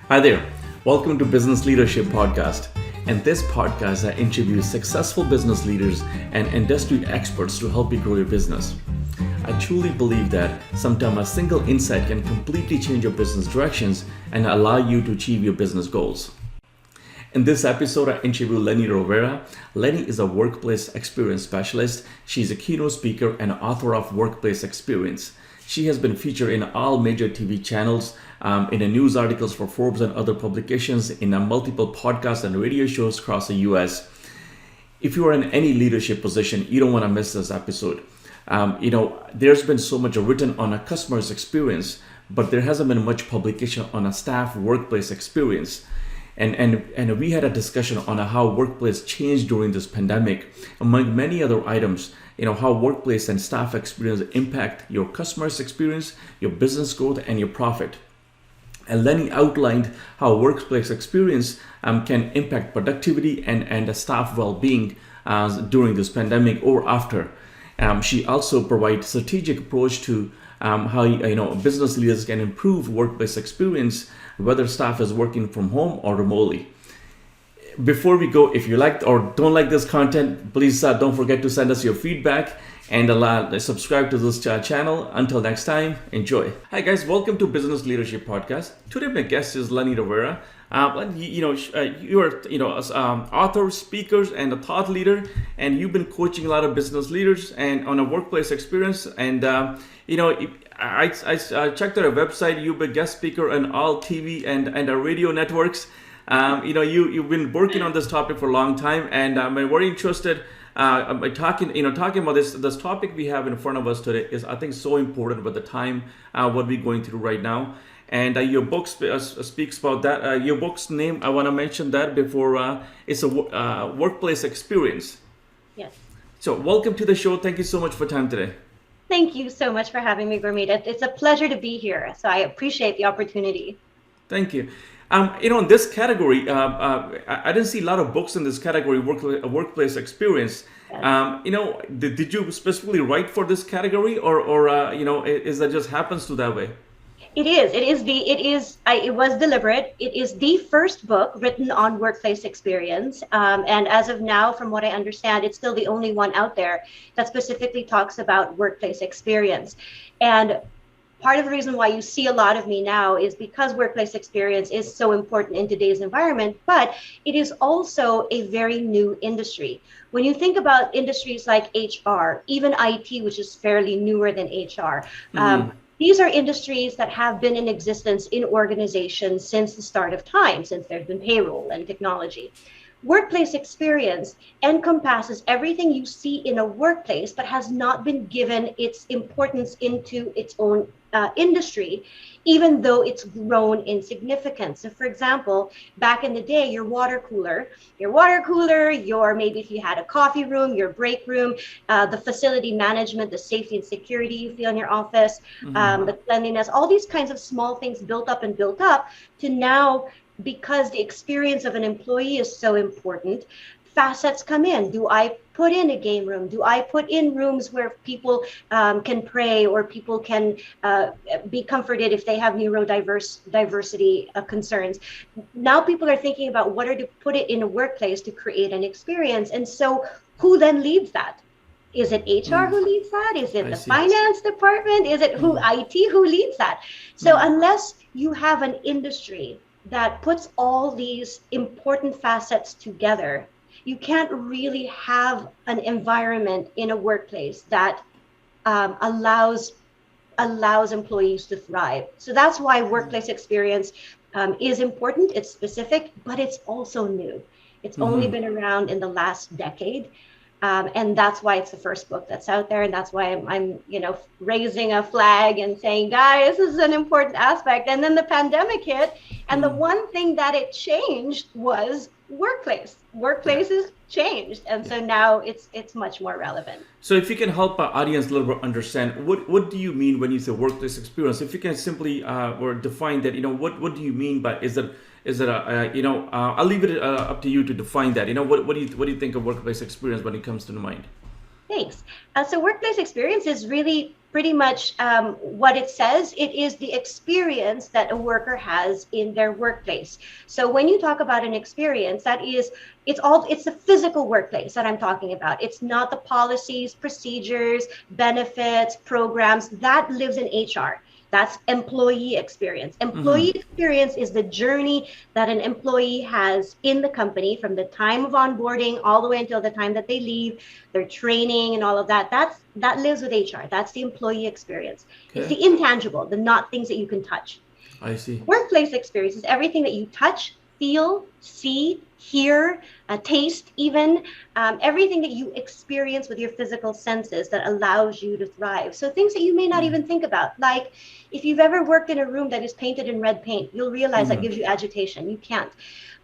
Hi there. Welcome to Business Leadership Podcast. In this podcast, I interview successful business leaders and industry experts to help you grow your business. I truly believe that sometimes a single insight can completely change your business directions and allow you to achieve your business goals. In this episode, I interview Leni Rivera. Leni is a workplace experience specialist. She's a keynote speaker and author of Workplace Experience. She has been featured in all major TV channels, in the news articles for Forbes and other publications, in multiple podcasts and radio shows across the US. If you are in any leadership position, you don't want to miss this episode. There's been so much written on a customer's experience, but there hasn't been much publication on a staff workplace experience. And we had a discussion on how workplace changed during this pandemic, among many other items. How workplace and staff experience impact your customer's experience, your business growth, and your profit. And Leni outlined how workplace experience can impact productivity and the staff well-being during this pandemic or after. She also provides strategic approach to how business leaders can improve workplace experience, whether staff is working from home or remotely. Before we go, if you like or don't like this content, please don't forget to send us your feedback and subscribe to this channel. Until next time, enjoy. Hi guys, welcome to Business Leadership Podcast. Today my guest is Leni Rivera. You are author, speakers, and a thought leader, and you've been coaching a lot of business leaders and on a workplace experience. And I checked out your website. You've been guest speaker on all TV and radio networks. You've been working on this topic for a long time, and I'm very interested. Talking about this topic we have in front of us today is, I think, so important with the time what we're going through right now. And your book speaks about that. Your book's name, I want to mention that before. It's a workplace experience. Yes. So welcome to the show. Thank you so much for time today. Thank you so much for having me, Gurmeet. It's a pleasure to be here. So I appreciate the opportunity. Thank you. In this category, I didn't see a lot of books in this category, workplace experience. Yes. Did you specifically write for this category, or is that just happens to that way? It was deliberate. It is the first book written on workplace experience. And as of now, from what I understand, it's still the only one out there that specifically talks about workplace experience. And part of the reason why you see a lot of me now is because workplace experience is so important in today's environment, but it is also a very new industry. When you think about industries like HR, even IT, which is fairly newer than HR, these are industries that have been in existence in organizations since the start of time, since there's been payroll and technology. Workplace experience encompasses everything you see in a workplace, but has not been given its importance into its own industry, even though it's grown in significance. So for example, back in the day, your water cooler, your maybe if you had a coffee room, your break room, the facility management, the safety and security you feel in your office, the cleanliness, all these kinds of small things built up to now, because the experience of an employee is so important, facets come in. Do I put in a game room? Do I put in rooms where people can pray, or people can be comforted if they have neurodiversity concerns? Now people are thinking about what to put it in a workplace to create an experience. And so who then leads that? Is it HR who leads that? Is it the finance department? Is it IT who leads that? So unless you have an industry that puts all these important facets together, you can't really have an environment in a workplace that allows employees to thrive. So that's why workplace experience is important. It's specific, but it's also new. It's only been around in the last decade. And that's why it's the first book that's out there. And that's why I'm raising a flag and saying, guys, this is an important aspect. And then the pandemic hit. And the one thing that it changed was workplace. Workplaces changed. And so now it's much more relevant. So if you can help our audience a little bit understand, what do you mean when you say workplace experience? If you can simply or define that, what do you mean by, is it I'll leave it up to you to define that. What do you think of workplace experience when it comes to the mind? Thanks. So workplace experience is really pretty much what it says. It is the experience that a worker has in their workplace. So when you talk about an experience, that is, it's the physical workplace that I'm talking about. It's not the policies, procedures, benefits, programs that lives in HR. That's employee experience. Employee experience is the journey that an employee has in the company from the time of onboarding all the way until the time that they leave, their training and all of that. That lives with HR. That's the employee experience. Okay. It's the intangible, the not things that you can touch. I see. Workplace experience is everything that you touch, feel, see, hear, taste, even everything that you experience with your physical senses that allows you to thrive. So things that you may not even think about, like if you've ever worked in a room that is painted in red paint, you'll realize that gives you agitation. You can't.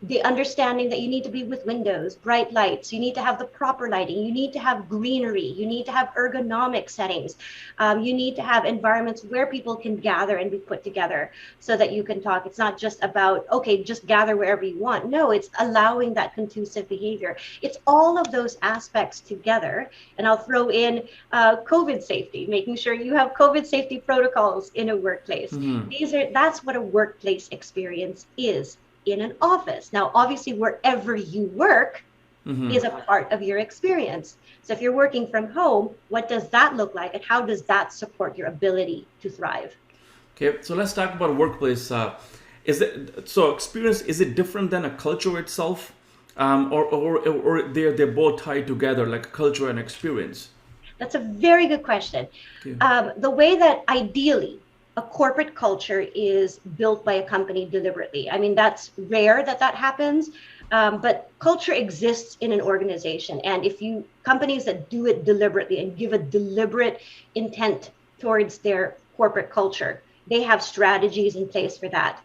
The understanding that you need to be with windows, bright lights, you need to have the proper lighting, you need to have greenery, you need to have ergonomic settings, you need to have environments where people can gather and be put together so that you can talk. It's not just about, okay, just gather wherever you want. No, it's allowing that conducive behavior. It's all of those aspects together. And I'll throw in COVID safety, making sure you have COVID safety protocols in a workplace. That's what a workplace experience is in an office. Now, obviously, wherever you work is a part of your experience. So if you're working from home, what does that look like, and how does that support your ability to thrive? Okay, so let's talk about workplace. Experience, is it different than a culture itself, or they're both tied together, like culture and experience? That's a very good question. The way that ideally a corporate culture is built by a company deliberately. I mean, that's rare that happens, but culture exists in an organization. And if companies that do it deliberately and give a deliberate intent towards their corporate culture, they have strategies in place for that.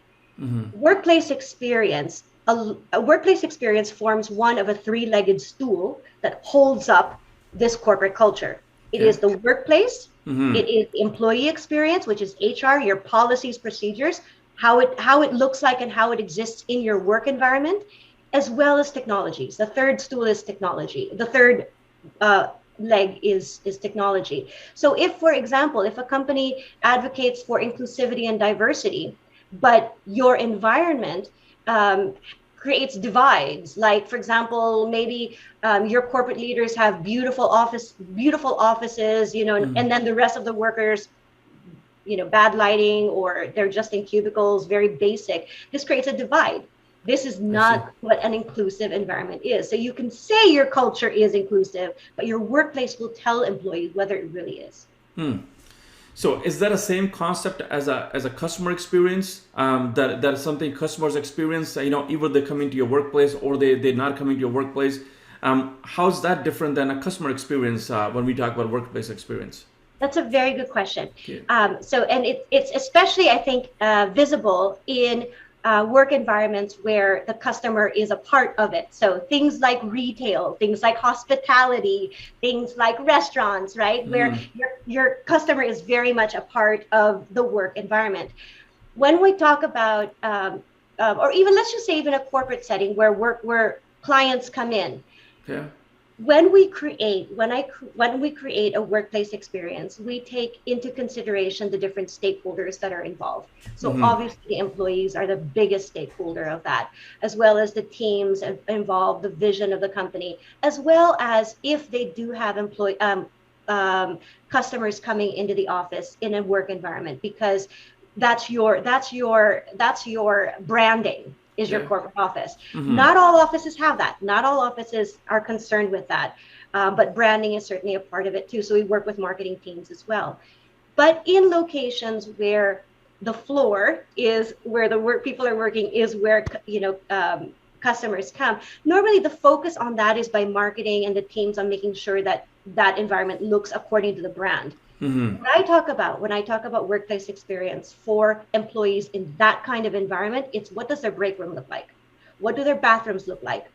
Workplace experience, a workplace experience forms one of a three-legged stool that holds up this corporate culture. It is the workplace. It is employee experience, which is HR, your policies, procedures, how it looks like and how it exists in your work environment, as well as technologies. The third stool is technology. The third leg is technology. So if, for example, if a company advocates for inclusivity and diversity, but your environment creates divides, like, for example, maybe your corporate leaders have beautiful offices, and then the rest of the workers, bad lighting, or they're just in cubicles, very basic. This creates a divide. This is not what an inclusive environment is. So you can say your culture is inclusive, but your workplace will tell employees whether it really is. So is that the same concept as a customer experience? That is something customers experience, either they come into your workplace or they're not coming to your workplace. How's that different than a customer experience when we talk about workplace experience? That's a very good question. And it's especially, I think, visible in work environments where the customer is a part of it. So things like retail, things like hospitality, things like restaurants, right? Where your customer is very much a part of the work environment. When we talk about, or even let's just say even a corporate setting where clients come in. When we create a workplace experience, we take into consideration the different stakeholders that are involved. So obviously the employees are the biggest stakeholder of that, as well as the teams involved, the vision of the company, as well as if they do have customers coming into the office in a work environment, because that's your branding. Is your corporate office. Not all offices have that. Not all offices are concerned with that. But branding is certainly a part of it too. So we work with marketing teams as well. But in locations where the floor is where the people are working, is where customers come, normally the focus on that is by marketing and the teams on making sure that environment looks according to the brand. When I talk about workplace experience for employees in that kind of environment, it's what does their break room look like? What do their bathrooms look like?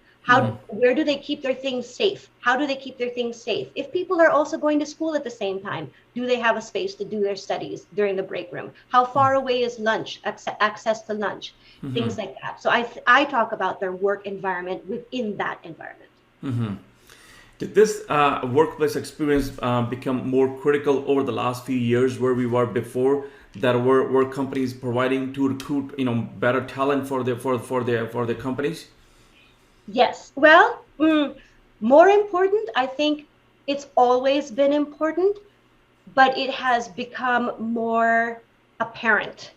Where do they keep their things safe? How do they keep their things safe? If people are also going to school at the same time, do they have a space to do their studies during the break room? How far away is lunch, access to lunch, things like that. So I talk about their work environment within that environment. Did this workplace experience become more critical over the last few years where we were before? That were companies providing to recruit, better talent for the companies? Yes. Well, more important, I think it's always been important, but it has become more apparent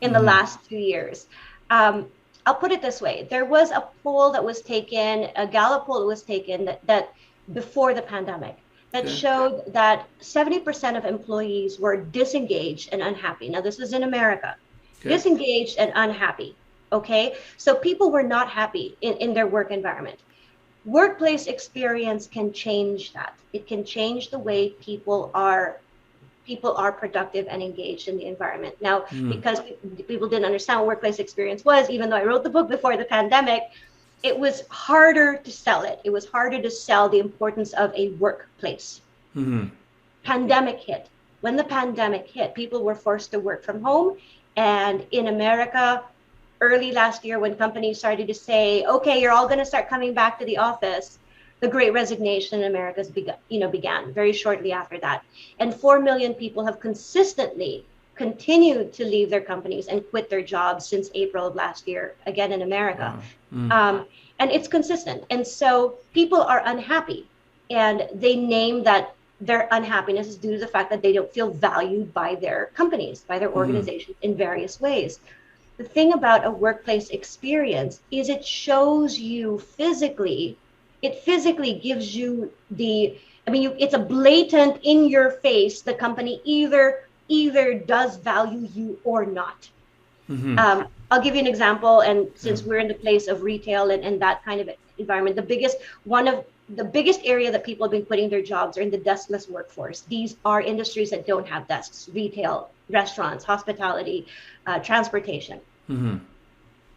in the Mm-hmm. last 2 years. Um, I'll put it this way. There was a poll that was taken, a Gallup poll that was taken that before the pandemic that Okay. showed that 70% of employees were disengaged and unhappy. Now, this is in America, Okay. disengaged and unhappy. Okay. So people were not happy in their work environment. Workplace experience can change that. It can change the way people are productive and engaged in the environment. Now, Mm-hmm. because people didn't understand what workplace experience was, even though I wrote the book before the pandemic, it was harder to sell it. It was harder to sell the importance of a workplace. Mm-hmm. Pandemic hit. When the pandemic hit, people were forced to work from home. And in America, early last year, when companies started to say, okay, you're all going to start coming back to the office, the Great Resignation in America began very shortly after that. And 4 million people have consistently continued to leave their companies and quit their jobs since April of last year, again in America. Wow. Mm. And it's consistent. And so people are unhappy, and they name that their unhappiness is due to the fact that they don't feel valued by their companies, by their Mm-hmm. organizations in various ways. The thing about a workplace experience is it shows you physically, it physically gives you it's a blatant in your face, the company either does value you or not. Mm-hmm. I'll give you an example, and Yeah. since we're in the place of retail and that kind of environment, one of the biggest area that people have been quitting their jobs are in the deskless workforce. These are industries that don't have desks: retail, restaurants, hospitality, transportation. Mm-hmm.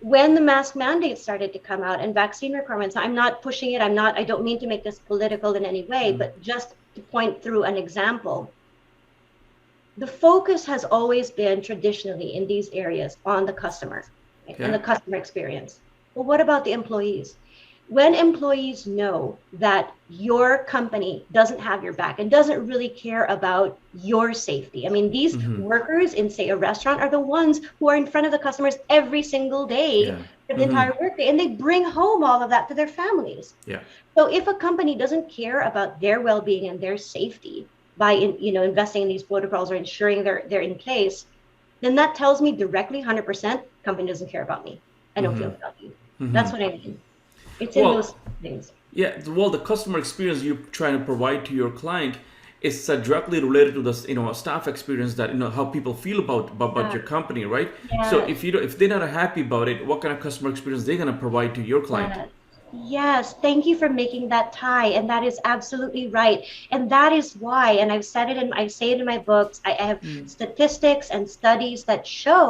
When the mask mandate started to come out and vaccine requirements, I'm not pushing it. I don't mean to make this political in any way, Mm-hmm. but just to point through an example, the focus has always been traditionally in these areas on the customer, right, and Okay. the customer experience. Well, what about the employees? When employees know that your company doesn't have your back and doesn't really care about your safety. I mean, these Mm-hmm. workers in, say, a restaurant are the ones who are in front of the customers every single day Yeah. for the Mm-hmm. entire workday, and they bring home all of that to their families. Yeah. So if a company doesn't care about their well-being and their safety by investing in these protocols or ensuring they're in place, then that tells me directly 100% company doesn't care about me. I don't Mm-hmm. feel valued. Mm-hmm. That's what I mean. It's in Well, those things. yeah. Well, the customer experience you're trying to provide to your client is directly related to the staff experience, that how people feel about Yeah. your company, right? So Yes. if they're not happy about it, what kind of customer experience they're gonna provide to your client? Yes. Yes. Thank you for making that tie. And that is absolutely right. And that is why, and I say it in my books, I have Mm. statistics and studies that show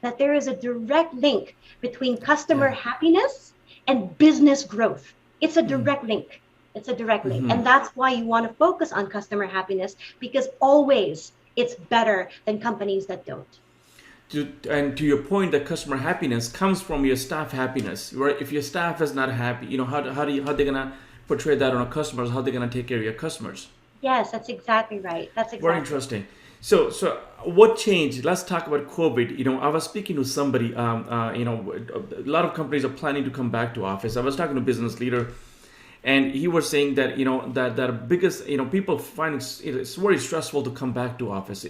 that there is a direct link between customer Yeah. happiness and business growth. It's a Mm. direct link. It's a direct link. Mm-hmm. And that's why you want to focus on customer happiness, because always it's better than companies that don't. And to your point, that customer happiness comes from your staff happiness, right? If your staff is not happy, how they gonna portray that on our customers? How they gonna take care of your customers? Yes, that's exactly right. That's Very exactly. interesting. So what changed? Let's talk about COVID. I was speaking to somebody. A lot of companies are planning to come back to office. I was talking to a business leader, and he was saying that that biggest people find it's very stressful to come back to office.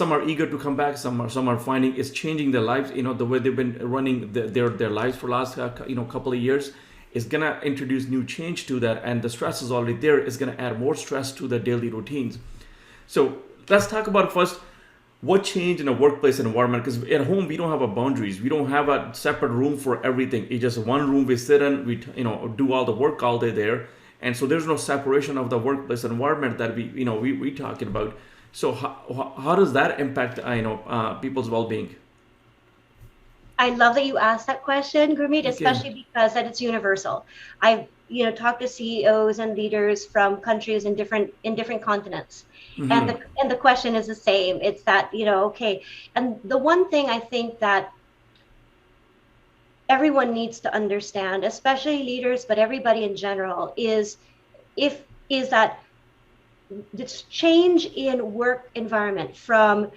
Some are eager to come back. Some are finding it's changing their lives. The way they've been running their lives for last couple of years is gonna introduce new change to that, and the stress is already there. It's gonna add more stress to the daily routines. So let's talk about first what changed in a workplace environment, because at home we don't have a boundaries. We don't have a separate room for everything. It's just one room we sit in. We do all the work all day there, and so there's no separation of the workplace environment that we talking about. So how does that impact people's well-being? I love that you asked that question, Gurmeet, Okay. especially because that it's universal. I've talked to CEOs and leaders from countries in different continents, and Mm-hmm. the question is the same. It's that okay, and the one thing I think that everyone needs to understand, especially leaders, but everybody in general, if is that this change in work environment from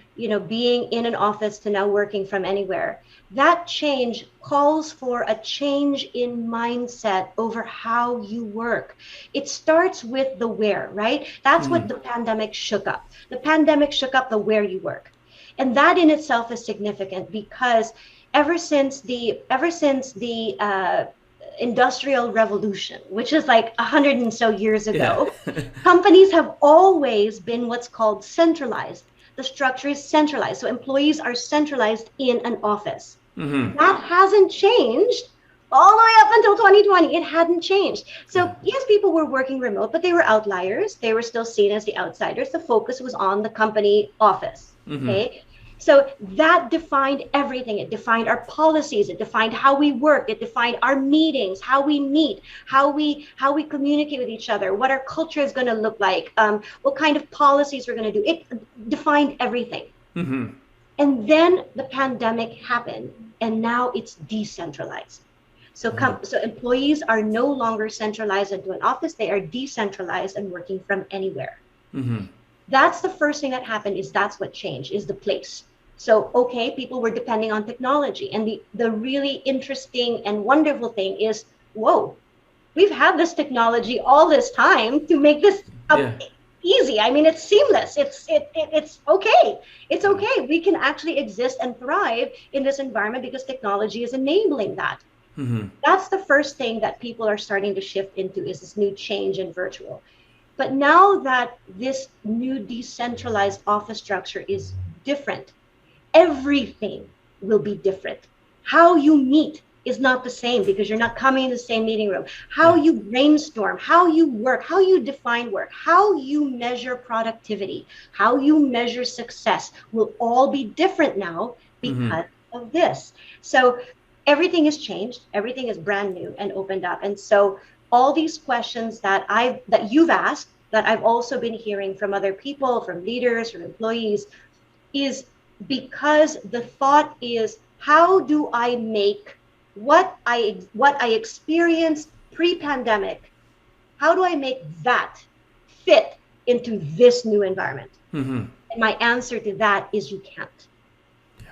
being in an office to now working from anywhere, that change calls for a change in mindset over how you work. It starts with the where, right? That's what the pandemic shook up. The pandemic shook up the where you work, and that in itself is significant because ever since the industrial revolution, which is like 100 and so years ago, Yeah. companies have always been what's called centralized. The structure is centralized. So employees are centralized in an office. That hasn't changed all the way up until 2020. It hadn't changed. So yes, people were working remote, but they were outliers. They were still seen as the outsiders. The focus was on the company office. Okay. So that defined everything. It defined our policies. It defined how we work. It defined our meetings, how we meet, how we communicate with each other, what our culture is going to look like, what kind of policies we're going to do. It defined everything. And then the pandemic happened, and now it's decentralized. So employees are no longer centralized into an office. They are decentralized and working from anywhere. That's the first thing that happened. That's what changed, is the place. So, okay, people were depending on technology. And the really interesting and wonderful thing is, whoa, we've had this technology all this time to make this easy. I mean, it's seamless. It's okay. It's okay. We can actually exist and thrive in this environment because technology is enabling that. That's the first thing that people are starting to shift into, is this new change in virtual. But now that this new decentralized office structure is different, everything will be different. How you meet is not the same because you're not coming in the same meeting room. How you brainstorm, how you work, how you define work, how you measure productivity, how you measure success will all be different now because of this. So everything has changed. Everything is brand new and opened up. And so all these questions that you've asked, that I've also been hearing from other people, from leaders, from employees, is because the thought is, how do I make what I experienced pre-pandemic, how do I make that fit into this new environment? And my answer to that is, you can't.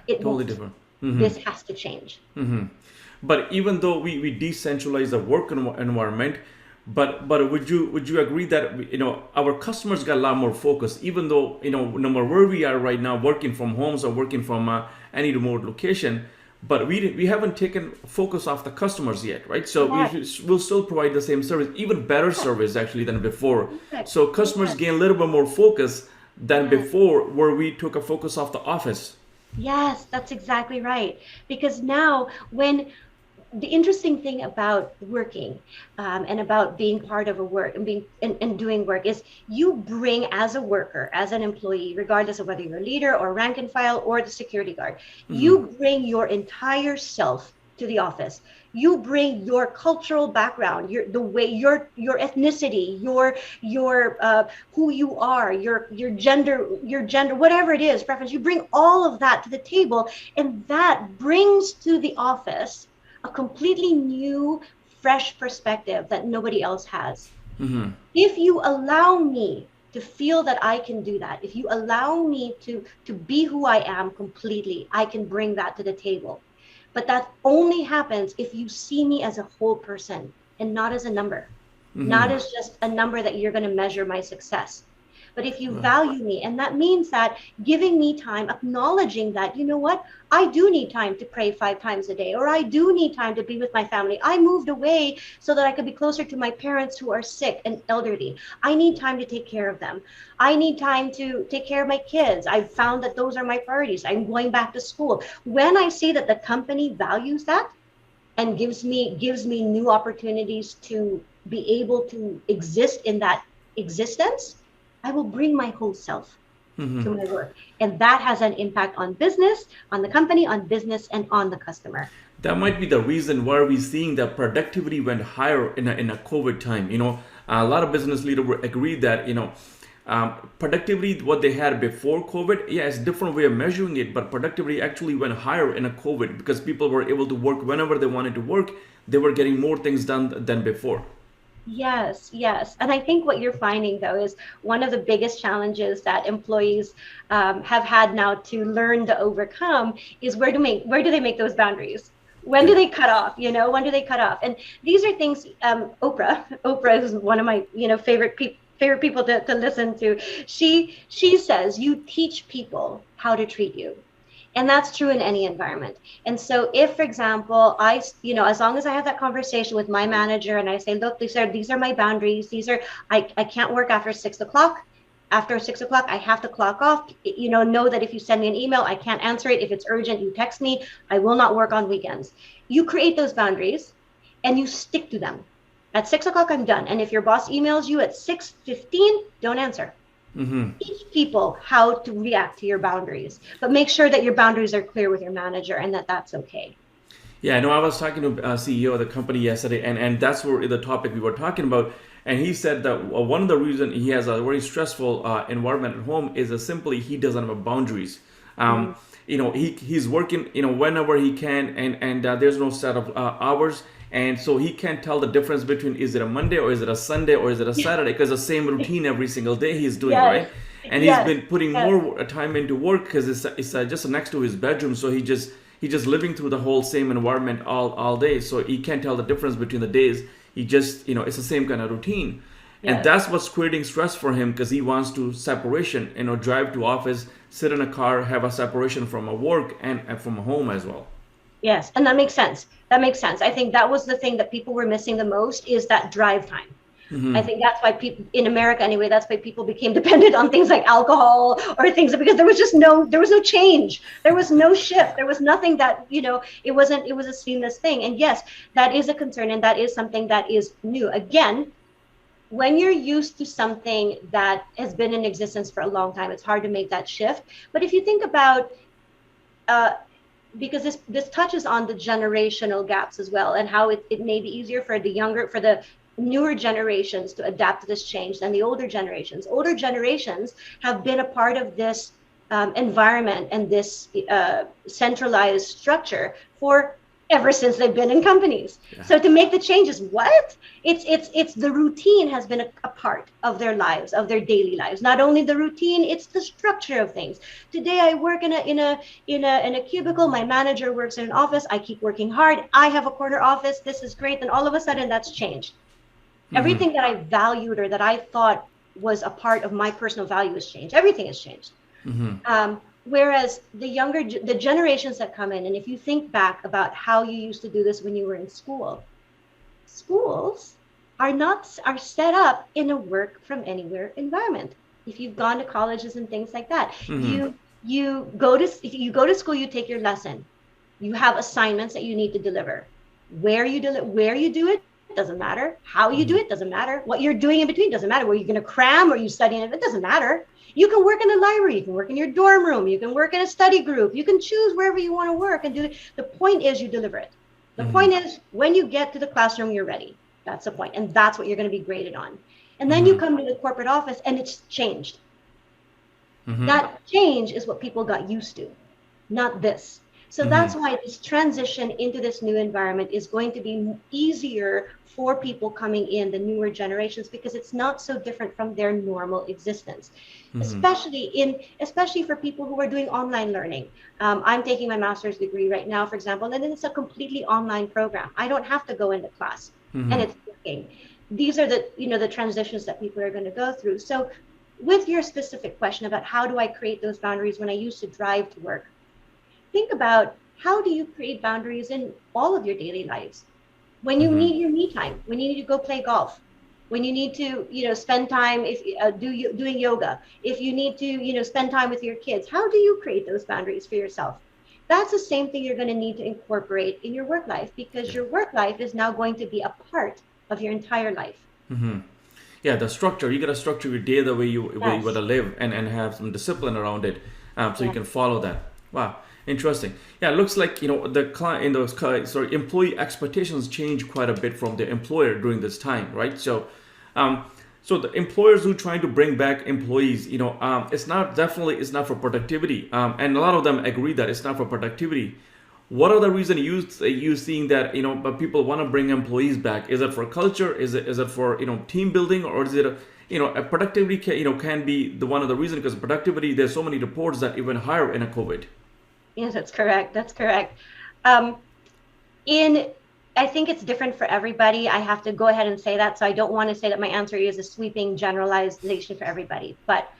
It Totally won't. different. This has to change. But even though we decentralize the work environment, but would you agree that our customers got a lot more focus, even though no matter where we are right now, working from homes or working from any remote location, but we haven't taken focus off the customers yet, right? So we'll still provide the same service, even better service actually than before. So customers gain a little bit more focus than before, where we took a focus off the office. Yes, that's exactly right. Because now, when the interesting thing about working and about being part of a work and being and doing work is, you bring, as a worker, as an employee, regardless of whether you're a leader or rank and file or the security guard, you bring your entire self to the office. You bring your cultural background, your ethnicity, your who you are, your gender, whatever it is, preference. You bring all of that to the table, and that brings to the office a completely new, fresh perspective that nobody else has. If you allow me to feel that I can do that, if you allow me to be who I am completely, I can bring that to the table. But that only happens if you see me as a whole person and not as a number, not as just a number that you're going to measure my success. But if you value me, and that means that giving me time, acknowledging that, you know what, I do need time to pray 5 times a day, or I do need time to be with my family. I moved away so that I could be closer to my parents who are sick and elderly. I need time to take care of them. I need time to take care of my kids. I've found that those are my priorities. I'm going back to school. When I see that the company values that and gives me new opportunities to be able to exist in that existence, I will bring my whole self to my work. And that has an impact on business, on the company, on business, and on the customer. That might be the reason why we're seeing that productivity went higher in a COVID time. A lot of business leaders would agree that Productivity, what they had before COVID, yeah, it's a different way of measuring it, but productivity actually went higher in a COVID because people were able to work whenever they wanted to work. They were getting more things done than before. Yes, yes. And I think what you're finding, though, is one of the biggest challenges that employees have had now to learn to overcome is where do they make those boundaries? When do Yeah. they cut off? When do they cut off? And these are things. Oprah is one of my favorite people to listen to. She says you teach people how to treat you. And that's true in any environment. And so if, for example, as long as I have that conversation with my manager and I say, look, these are my boundaries. I can't work after 6 o'clock. After 6 o'clock, I have to clock off. Know that if you send me an email, I can't answer it. If it's urgent, you text me. I will not work on weekends. You create those boundaries and you stick to them. At 6 o'clock, I'm done. And if your boss emails you at 6:15, don't answer. Teach people how to react to your boundaries, but make sure that your boundaries are clear with your manager and that that's okay. Yeah, I know. I was talking to a CEO of the company yesterday, and that's where the topic we were talking about. And he said that one of the reasons he has a very stressful environment at home is that simply he doesn't have boundaries. He's working whenever he can, and there's no set of hours. And so he can't tell the difference between is it a Monday or is it a Sunday or is it a Saturday, because the same routine every single day he's doing, Yes. right? And he's been putting more time into work because it's just next to his bedroom. So he's just living through the whole same environment all day. So he can't tell the difference between the days. He just, it's the same kind of routine. Yes. And that's what's creating stress for him because he wants to separation, drive to office, sit in a car, have a separation from a work and from a home as well. Yes, and that makes sense. That makes sense. I think that was the thing that people were missing the most is that drive time. I think that's why people in America anyway, that's why people became dependent on things like alcohol or things because there was no change. There was no shift. There was nothing that, it was a seamless thing. And yes, that is a concern. And that is something that is new. Again, when you're used to something that has been in existence for a long time, it's hard to make that shift. But if you think about, because this touches on the generational gaps as well and how it may be easier for the newer generations to adapt to this change than the older generations. Older generations have been a part of this environment and this centralized structure for ever since they've been in companies. Yeah. So to make the changes, it's the routine has been a part of their lives, of their daily lives. Not only the routine, it's the structure of things. Today I work in a cubicle. My manager works in an office. I keep working hard. I have a corner office. This is great. And all of a sudden that's changed. Everything that I valued or that I thought was a part of my personal value has changed. Everything has changed. Whereas the generations that come in, and if you think back about how you used to do this when you were in school, schools are set up in a work from anywhere environment. If you've gone to colleges and things like that, you go to school, you take your lesson, you have assignments that you need to deliver. Where you do it doesn't matter. How you do it doesn't matter. What you're doing in between doesn't matter. Where you're going to cram or you studying it doesn't matter. You can work in the library. You can work in your dorm room. You can work in a study group. You can choose wherever you want to work and do it. The point is you deliver it. The point is when you get to the classroom, you're ready. That's the point. And that's what you're going to be graded on. And then you come to the corporate office and it's changed. That change is what people got used to, not this. So that's why this transition into this new environment is going to be easier for people coming in, the newer generations, because it's not so different from their normal existence, especially for people who are doing online learning. I'm taking my master's degree right now, for example, and it's a completely online program. I don't have to go into class and it's working. These are the transitions that people are going to go through. So with your specific question about how do I create those boundaries when I used to drive to work, think about how do you create boundaries in all of your daily lives? When you need your me time, when you need to go play golf, when you need to, spend time doing yoga, if you need to, spend time with your kids, how do you create those boundaries for yourself? That's the same thing you're going to need to incorporate in your work life because your work life is now going to be a part of your entire life. Yeah, the structure. You got to structure your day the way you want to live and have some discipline around it so you can follow that. Wow. Interesting. Yeah, it looks like the client employee expectations change quite a bit from the employer during this time, right? So So the employers who trying to bring back employees, it's not for productivity, and a lot of them agree that it's not for productivity. What are the reason you seeing that but people want to bring employees back? Is it for culture? Is it for team building, or is it a productivity can be the one of the reason, because productivity, there's so many reports that even higher in a COVID. Yes, that's correct. That's correct. Um, in I think it's different for everybody. I have to go ahead and say that. So I don't want to say that my answer is a sweeping generalization for everybody. But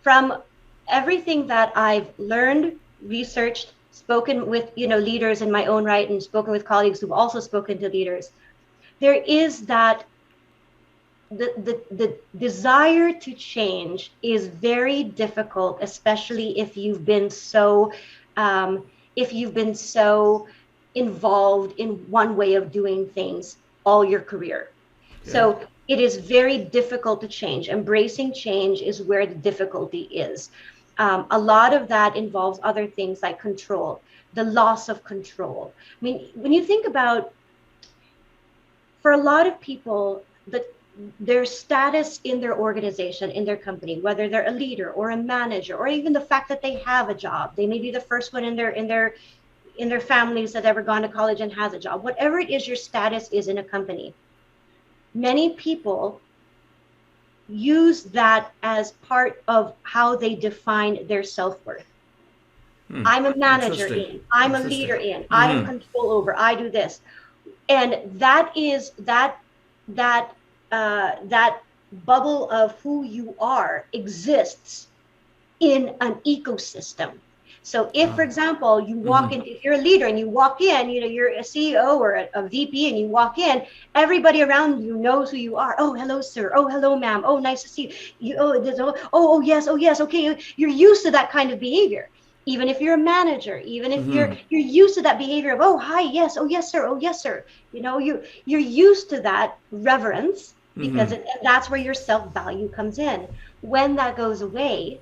from everything that I've learned, researched, spoken with leaders in my own right, and spoken with colleagues who've also spoken to leaders, there is that the desire to change is very difficult, especially if you've been so involved in one way of doing things all your career. Yeah. So it is very difficult to change. Embracing change is where the difficulty is. A lot of that involves other things like control, the loss of control. I mean, when you think about, for a lot of people, their status in their organization, in their company, whether they're a leader or a manager, or even the fact that they have a job, they may be the first one in their families that ever gone to college and has a job, whatever it is your status is in a company, many people use that as part of how they define their self-worth. I'm a manager in, I'm a leader in, I have control over, I do this. And that is that bubble of who you are exists in an ecosystem. So if, for example, you walk in, if you're a leader and you walk in, you're a CEO or a VP and you walk in, everybody around you knows who you are. Oh, hello, sir. Oh, hello, ma'am. Oh, nice to see you. Oh, yes. Oh, yes. Okay. You're used to that kind of behavior. Even if you're a manager, even if you're used to that behavior of, oh, hi, yes. Oh, yes, sir. Oh, yes, sir. You're used to that reverence, because that's where your self-value comes in. When that goes away,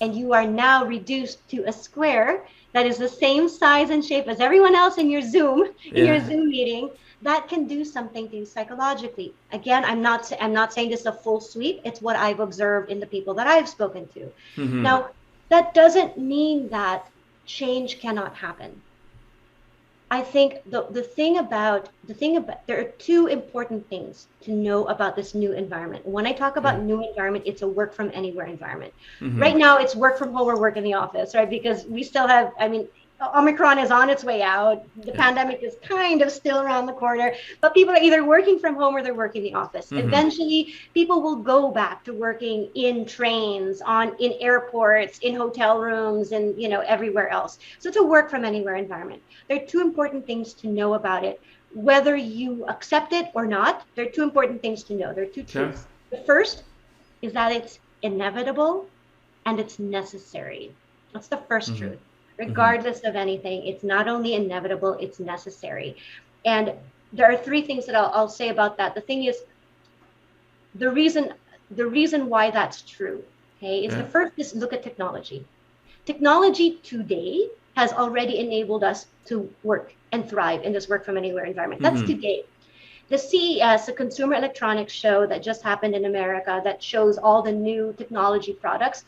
and you are now reduced to a square that is the same size and shape as everyone else in your Zoom meeting, that can do something to you psychologically. Again, I'm not saying this is a full sweep. It's what I've observed in the people that I've spoken to. Now, that doesn't mean that change cannot happen. I think the thing about there are two important things to know about this new environment. When I talk about new environment, it's a work from anywhere environment. Right now, it's work from home or work in the office, right? Because we still have, Omicron is on its way out. The pandemic is kind of still around the corner, but people are either working from home or they're working in the office. Eventually, people will go back to working in trains, in airports, in hotel rooms, and everywhere else. So it's a work from anywhere environment. There are two important things to know about it, whether you accept it or not. There are two important things to know. There are two truths. The first is that it's inevitable and it's necessary. That's the first truth. Regardless of anything, it's not only inevitable, it's necessary. And there are three things that I'll say about that. The thing is, the reason why that's true, okay, is the first is look at technology. Technology today has already enabled us to work and thrive in this work from anywhere environment. That's today. The CES, the Consumer Electronics Show that just happened in America, that shows all the new technology products,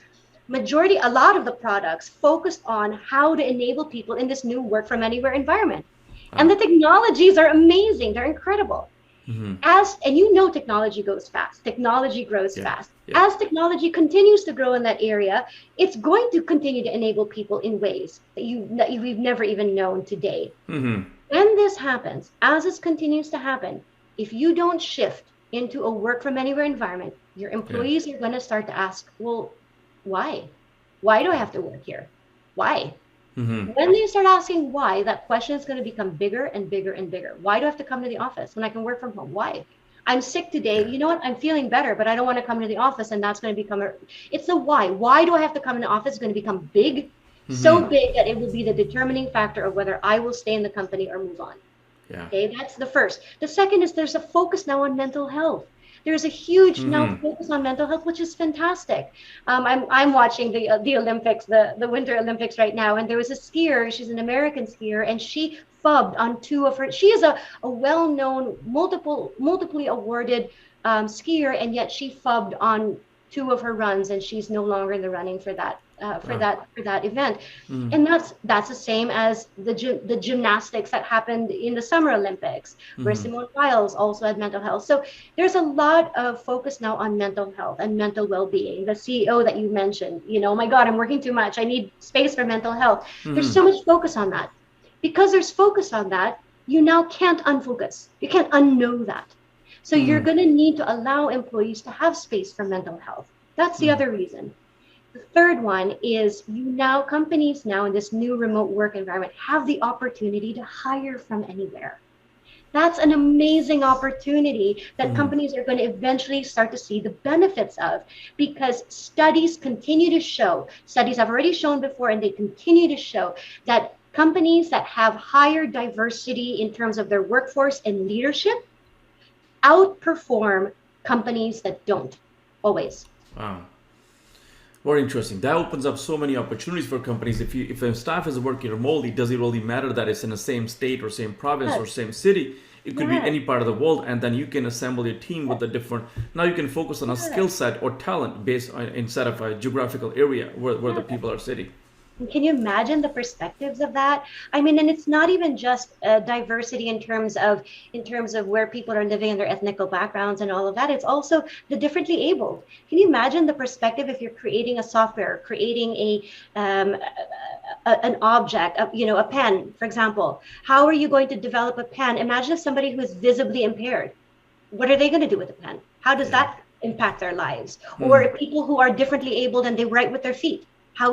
a lot of the products focused on how to enable people in this new work from anywhere environment. And the technologies are amazing. They're incredible. And technology goes fast. Technology grows fast. As technology continues to grow in that area, it's going to continue to enable people in ways that we've never even known today. When this happens, as this continues to happen, if you don't shift into a work from anywhere environment, your employees are going to start to ask, well, why? Why do I have to work here? Why? When they start asking why, that question is going to become bigger and bigger and bigger. Why do I have to come to the office when I can work from home? Why? I'm sick today. You know what? I'm feeling better, but I don't want to come to the office, and that's going to become it's the why. Why do I have to come in the office? It's going to become big, so big that it will be the determining factor of whether I will stay in the company or move on. Okay, that's the first. The second is there's a focus now on mental health. There's a huge now focus on mental health, which is fantastic. I'm watching the Olympics, the Winter Olympics right now, and there was a skier. She's an American skier, and she fubbed on two of her. She is a well-known, multiply awarded skier, and yet she fubbed on two of her runs, and she's no longer in the running for that event. Mm. And that's the same as the gymnastics that happened in the Summer Olympics, where Simone Biles also had mental health. So there's a lot of focus now on mental health and mental well-being. The CEO that you mentioned, oh my God, I'm working too much, I need space for mental health. There's so much focus on that. Because there's focus on that, you now can't unfocus. You can't unknow that. So you're going to need to allow employees to have space for mental health. That's the other reason. The third one is companies now in this new remote work environment have the opportunity to hire from anywhere. That's an amazing opportunity that companies are going to eventually start to see the benefits of, because studies have already shown before, and they continue to show that companies that have higher diversity in terms of their workforce and leadership outperform companies that don't, always. Wow. Very interesting. That opens up so many opportunities for companies. If a staff is working remotely, does it really matter that it's in the same state or same province or same city? It could be any part of the world, and then you can assemble your team with the different. Now you can focus on a skill set or talent based on, instead of a geographical area where the people are sitting. Can you imagine the perspectives of that? I mean, and it's not even just diversity in terms of where people are living and their ethnical backgrounds and all of that. It's also the differently abled. Can you imagine the perspective if you're creating a software, creating an object, a pen, for example? How are you going to develop a pen? Imagine if somebody who is visibly impaired. What are they going to do with the pen? How does that impact their lives? Or people who are differently abled and they write with their feet. How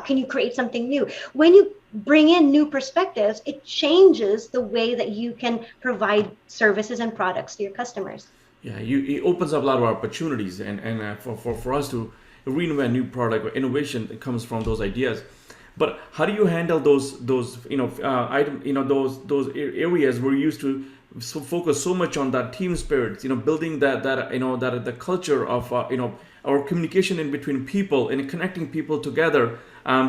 can you create something new? When you bring in new perspectives, it changes the way that you can provide services and products to your customers. Yeah, it opens up a lot of opportunities, and for us to reinvent new product or innovation that comes from those ideas. But how do you handle those areas where you used to focus so much on that team spirit, building that the culture of our communication in between people and connecting people together,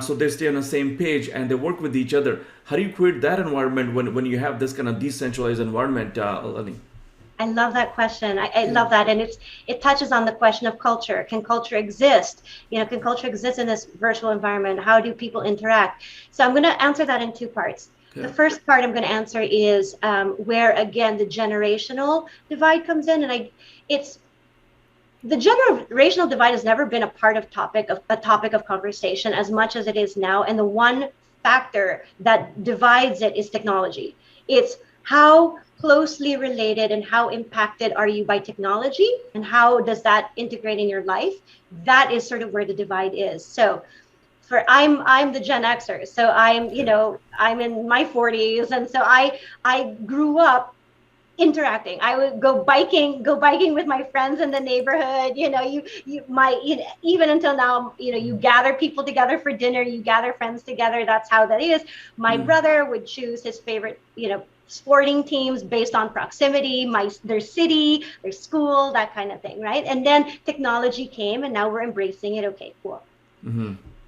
so they stay on the same page and they work with each other. How do you create that environment when you have this kind of decentralized environment, Leni? I love that question. I love that, and it touches on the question of culture. Can culture exist? Can culture exist in this virtual environment? How do people interact? So I'm going to answer that in two parts. The first part I'm going to answer is where, again, the generational divide comes in, and the generational divide has never been a topic of conversation as much as it is now. And the one factor that divides it is technology. It's how closely related and how impacted are you by technology, and how does that integrate in your life? That is sort of where the divide is. So I'm the Gen Xer, so I'm in my 40s, and so I grew up interacting. I would go biking with my friends in the neighborhood. Even until now, you gather people together for dinner, you gather friends together. That's how that is. My brother would choose his favorite, sporting teams based on proximity, their city, their school, that kind of thing, right? And then technology came, and now we're embracing it. Okay, cool.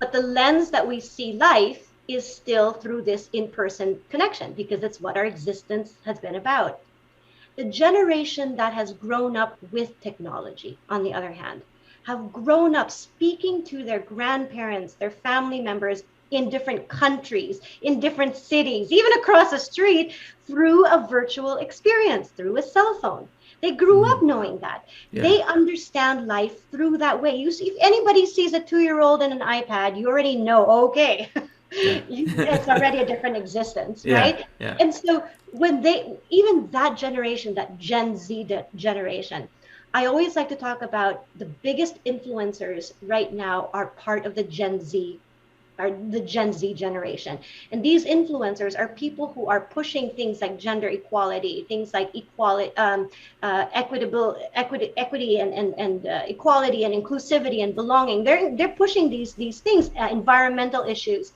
But the lens that we see life is still through this in-person connection, because it's what our existence has been about. The generation that has grown up with technology, on the other hand, have grown up speaking to their grandparents, their family members in different countries, in different cities, even across the street, through a virtual experience, through a cell phone. They grew up knowing that. Yeah. They understand life through that way. If anybody sees a 2-year-old and an iPad, you already know, okay, it's already a different existence, right? Yeah. And so even that generation, that Gen Z generation, I always like to talk about the biggest influencers right now are part of the Gen Z generation. And these influencers are people who are pushing things like gender equality, things like equity and equality and inclusivity and belonging. They're pushing these things, environmental issues.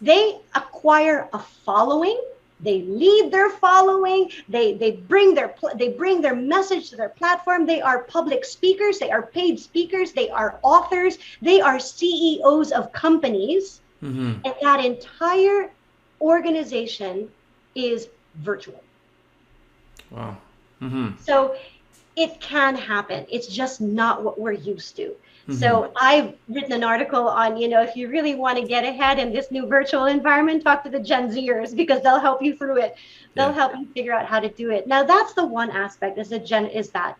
They acquire a following. They lead their following. They bring their message to their platform. They are public speakers. They are paid speakers. They are authors. They are CEOs of companies. And that entire organization is virtual. Wow. Mm-hmm. So it can happen. It's just not what we're used to. Mm-hmm. So I've written an article on, if you really want to get ahead in this new virtual environment, talk to the Gen Zers because they'll help you through it. They'll help you figure out how to do it. Now, that's the one aspect is that.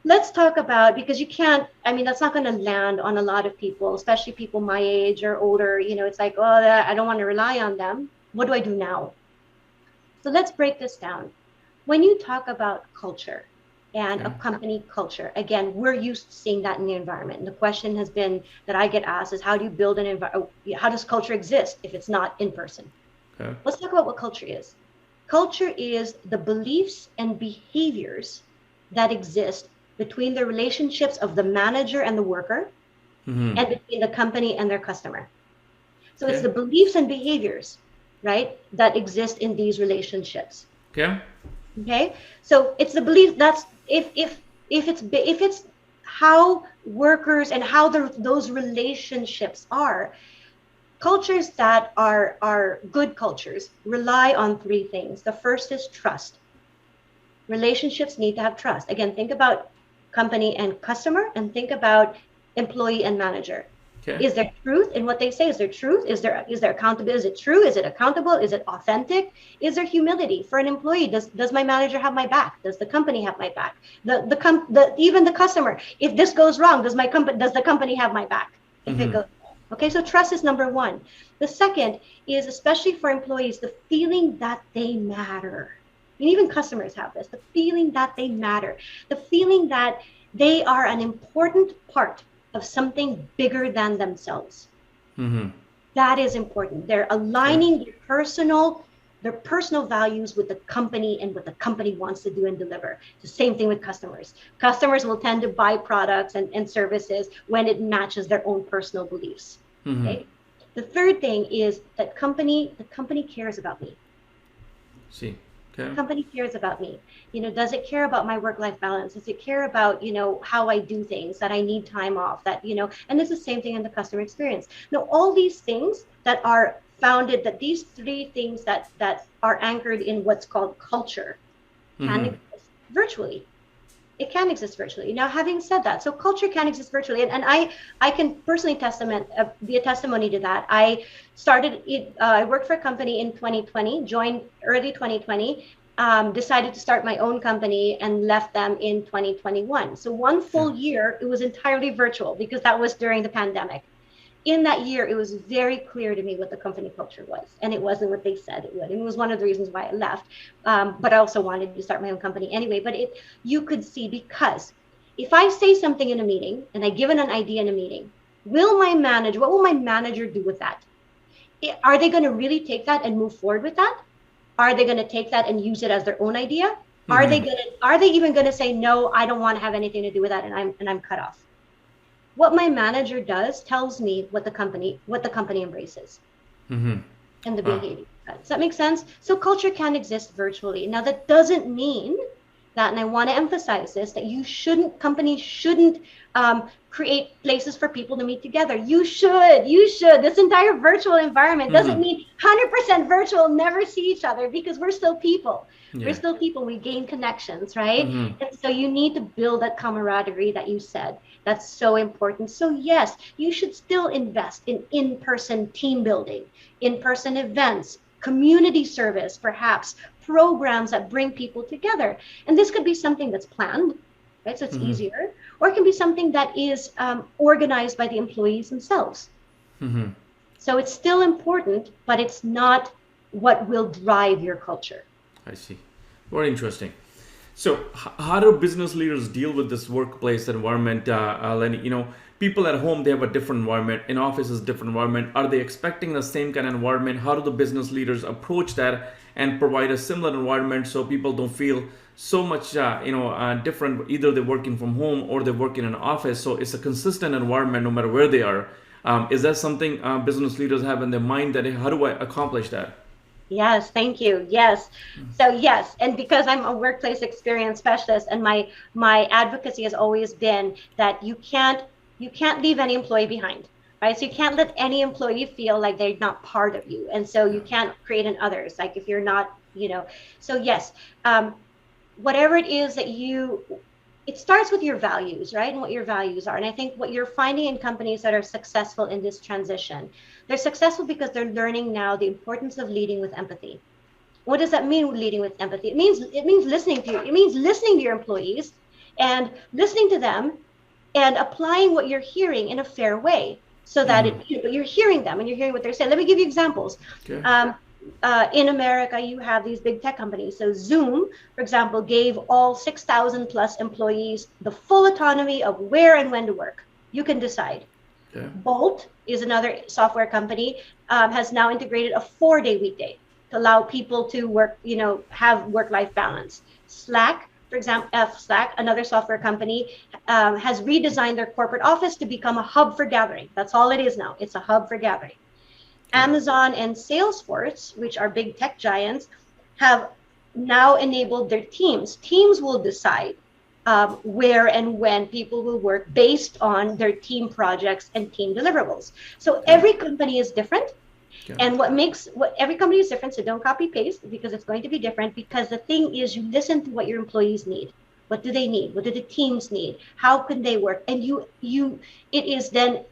Let's talk about, because you can't, that's not going to land on a lot of people, especially people my age or older. It's like, oh, I don't want to rely on them. What do I do now? So let's break this down. When you talk about culture and a company culture, again, we're used to seeing that in the environment. And the question has been that I get asked is, how do you build an environment? How does culture exist if it's not in person? Okay. Let's talk about what culture is. Culture is the beliefs and behaviors that exist between the relationships of the manager and the worker, and between the company and their customer. So it's the beliefs and behaviors, right, that exist in these relationships. Okay. So it's the belief that's if it's how workers and how those relationships are. Cultures that are good cultures rely on three things. The first is trust. Relationships need to have trust. Again, think about company and customer, and think about employee and manager. Okay. Is there truth in what they say? Is there truth? Is there accountability? Is it true? Is it accountable? Is it authentic? Is there humility for an employee? Does my manager have my back? Does the company have my back? Even the customer. If this goes wrong, does the company have my back? If it goes wrong. Okay, so trust is number one. The second is, especially for employees, the feeling that they matter. And even customers have this, the feeling that they matter, the feeling that they are an important part of something bigger than themselves. That is important. They're aligning their personal values with the company and what the company wants to do and deliver. It's the same thing with customers. Customers will tend to buy products and services when it matches their own personal beliefs. Okay? The third thing is that the company cares about me. See. Okay. The company cares about me. Does it care about my work-life balance? Does it care about, how I do things, that I need time off, that, and it's the same thing in the customer experience. Now, all these things that are founded, that these three things that are anchored in what's called culture can exist virtually. It can exist virtually. Now, having said that, so culture can exist virtually, and I can personally be a testimony to that. I started I worked for a company in 2020, joined early 2020, decided to start my own company and left them in 2021. So one full year, it was entirely virtual because that was during the pandemic. In that year, it was very clear to me what the company culture was, and it wasn't what they said it would. And it was one of the reasons why I left. But I also wanted to start my own company anyway. But you could see, because if I say something in a meeting and I give an idea in a meeting, what will my manager do with that? Are they going to really take that and move forward with that? Are they going to take that and use it as their own idea? Are they even going to say, no, I don't want to have anything to do with that, and I'm cut off? What my manager does tells me what the company embraces and the behavior. Does that make sense? So culture can exist virtually. Now, that doesn't mean that, and I want to emphasize this, that companies shouldn't create places for people to meet together. You should. This entire virtual environment doesn't mean 100% virtual, never see each other, because we're still people. Yeah. We're still people. We gain connections, right? And so you need to build that camaraderie that you said. That's so important. So yes, you should still invest in in-person team building, in-person events, community service, perhaps programs that bring people together. And this could be something that's planned, right? So it's easier, or it can be something that is organized by the employees themselves. So it's still important, but it's not what will drive your culture. I see. Very interesting. So how do business leaders deal with this workplace environment, Leni? People at home, they have a different environment. In office is a different environment. Are they expecting the same kind of environment? How do the business leaders approach that and provide a similar environment so people don't feel so much, different? Either they're working from home or they're working in an office. So it's a consistent environment no matter where they are. Is that something business leaders have in their mind, that how do I accomplish that? Yes, thank you. Yes. So yes, and because I'm a workplace experience specialist, and my advocacy has always been that you can't leave any employee behind. right? So you can't let any employee feel like they're not part of you. And so you can't create an others, like if you're not, so yes, whatever it is that it starts with your values, right? And what your values are. And I think what you're finding in companies that are successful in this transition, they're successful because they're learning now the importance of leading with empathy. What does that mean, leading with empathy? It means listening to you. It means listening to your employees and listening to them and applying what you're hearing in a fair way, so that you're hearing them and you're hearing what they're saying. Let me give you examples. Okay. In America, you have these big tech companies. So Zoom, for example, gave all 6,000 plus employees the full autonomy of where and when to work. You can decide. Okay. Bolt is another software company, has now integrated a 4-day weekday to allow people to work, have work-life balance. Slack, for example, Slack, another software company, has redesigned their corporate office to become a hub for gathering. That's all it is now. It's a hub for gathering. Amazon and Salesforce, which are big tech giants, have now enabled their teams. Teams will decide where and when people will work based on their team projects and team deliverables. So every company is different. And what every company is different. So don't copy paste, because it's going to be different. Because the thing is, you listen to what your employees need. What do they need? What do the teams need? How can they work? And it is then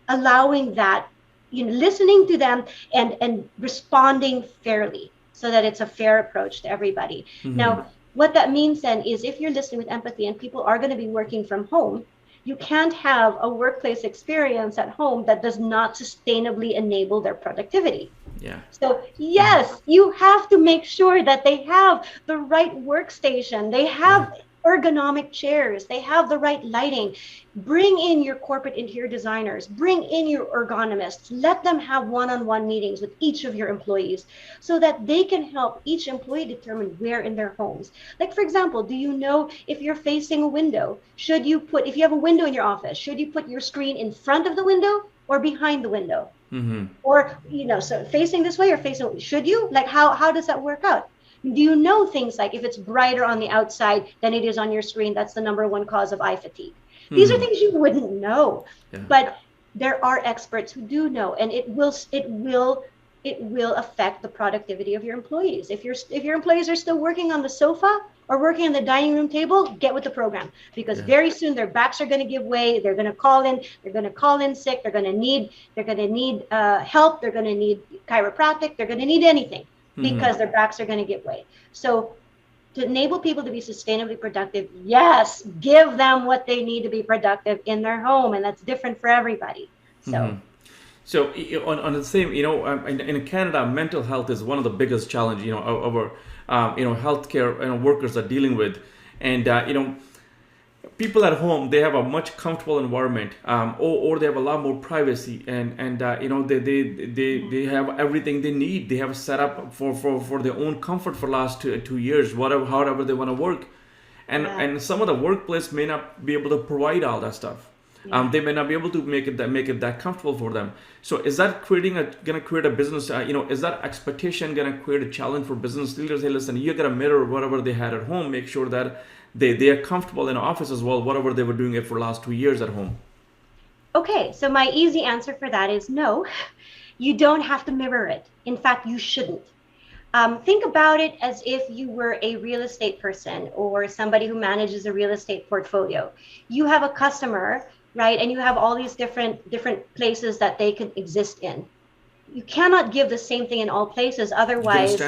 allowing that, listening to them and responding fairly, so that it's a fair approach to everybody. Mm-hmm. Now, what that means then is, if you're listening with empathy and people are going to be working from home, you can't have a workplace experience at home that does not sustainably enable their productivity. Yeah. So yes, you have to make sure that they have the right workstation, they have ergonomic chairs, they have the right lighting. Bring in your corporate interior designers, bring in your ergonomists, let them have one-on-one meetings with each of your employees, so that they can help each employee determine where in their homes. Like, for example, do you know if you're facing a window, if you have a window in your office, should you put your screen in front of the window or behind the window? Mm-hmm. Or, so facing this way or should you? Like, how does that work out? Do you know things like, if it's brighter on the outside than it is on your screen, that's the number one cause of eye fatigue? These are things you wouldn't know, but there are experts who do know, and it will affect the productivity of your employees. If your employees are still working on the sofa or working on the dining room table, get with the program, because very soon their backs are going to give way. They're going to call in sick. They're going to need help. They're going to need chiropractic. They're going to need anything, because their backs are going to give way. So to enable people to be sustainably productive, yes, give them what they need to be productive in their home. And that's different for everybody. So, So on the same, in Canada, mental health is one of the biggest challenges, our healthcare workers are dealing with. And, people at home, they have a much comfortable environment, or they have a lot more privacy, and they have everything they need. They have set up for their own comfort for the last 2 years, however they want to work, and some of the workplace may not be able to provide all that stuff. They may not be able to make it that comfortable for them. So is that going to create a business? Is that expectation going to create a challenge for business leaders? Hey, listen, you got to mirror whatever they had at home. Make sure that they are comfortable in office as well, whatever they were doing it for the last 2 years at home. Okay, so my easy answer for that is no. You don't have to mirror it. In fact, you shouldn't. Think about it as if you were a real estate person or somebody who manages a real estate portfolio. You have a customer, right? And you have all these different places that they can exist in. You cannot give the same thing in all places, otherwise,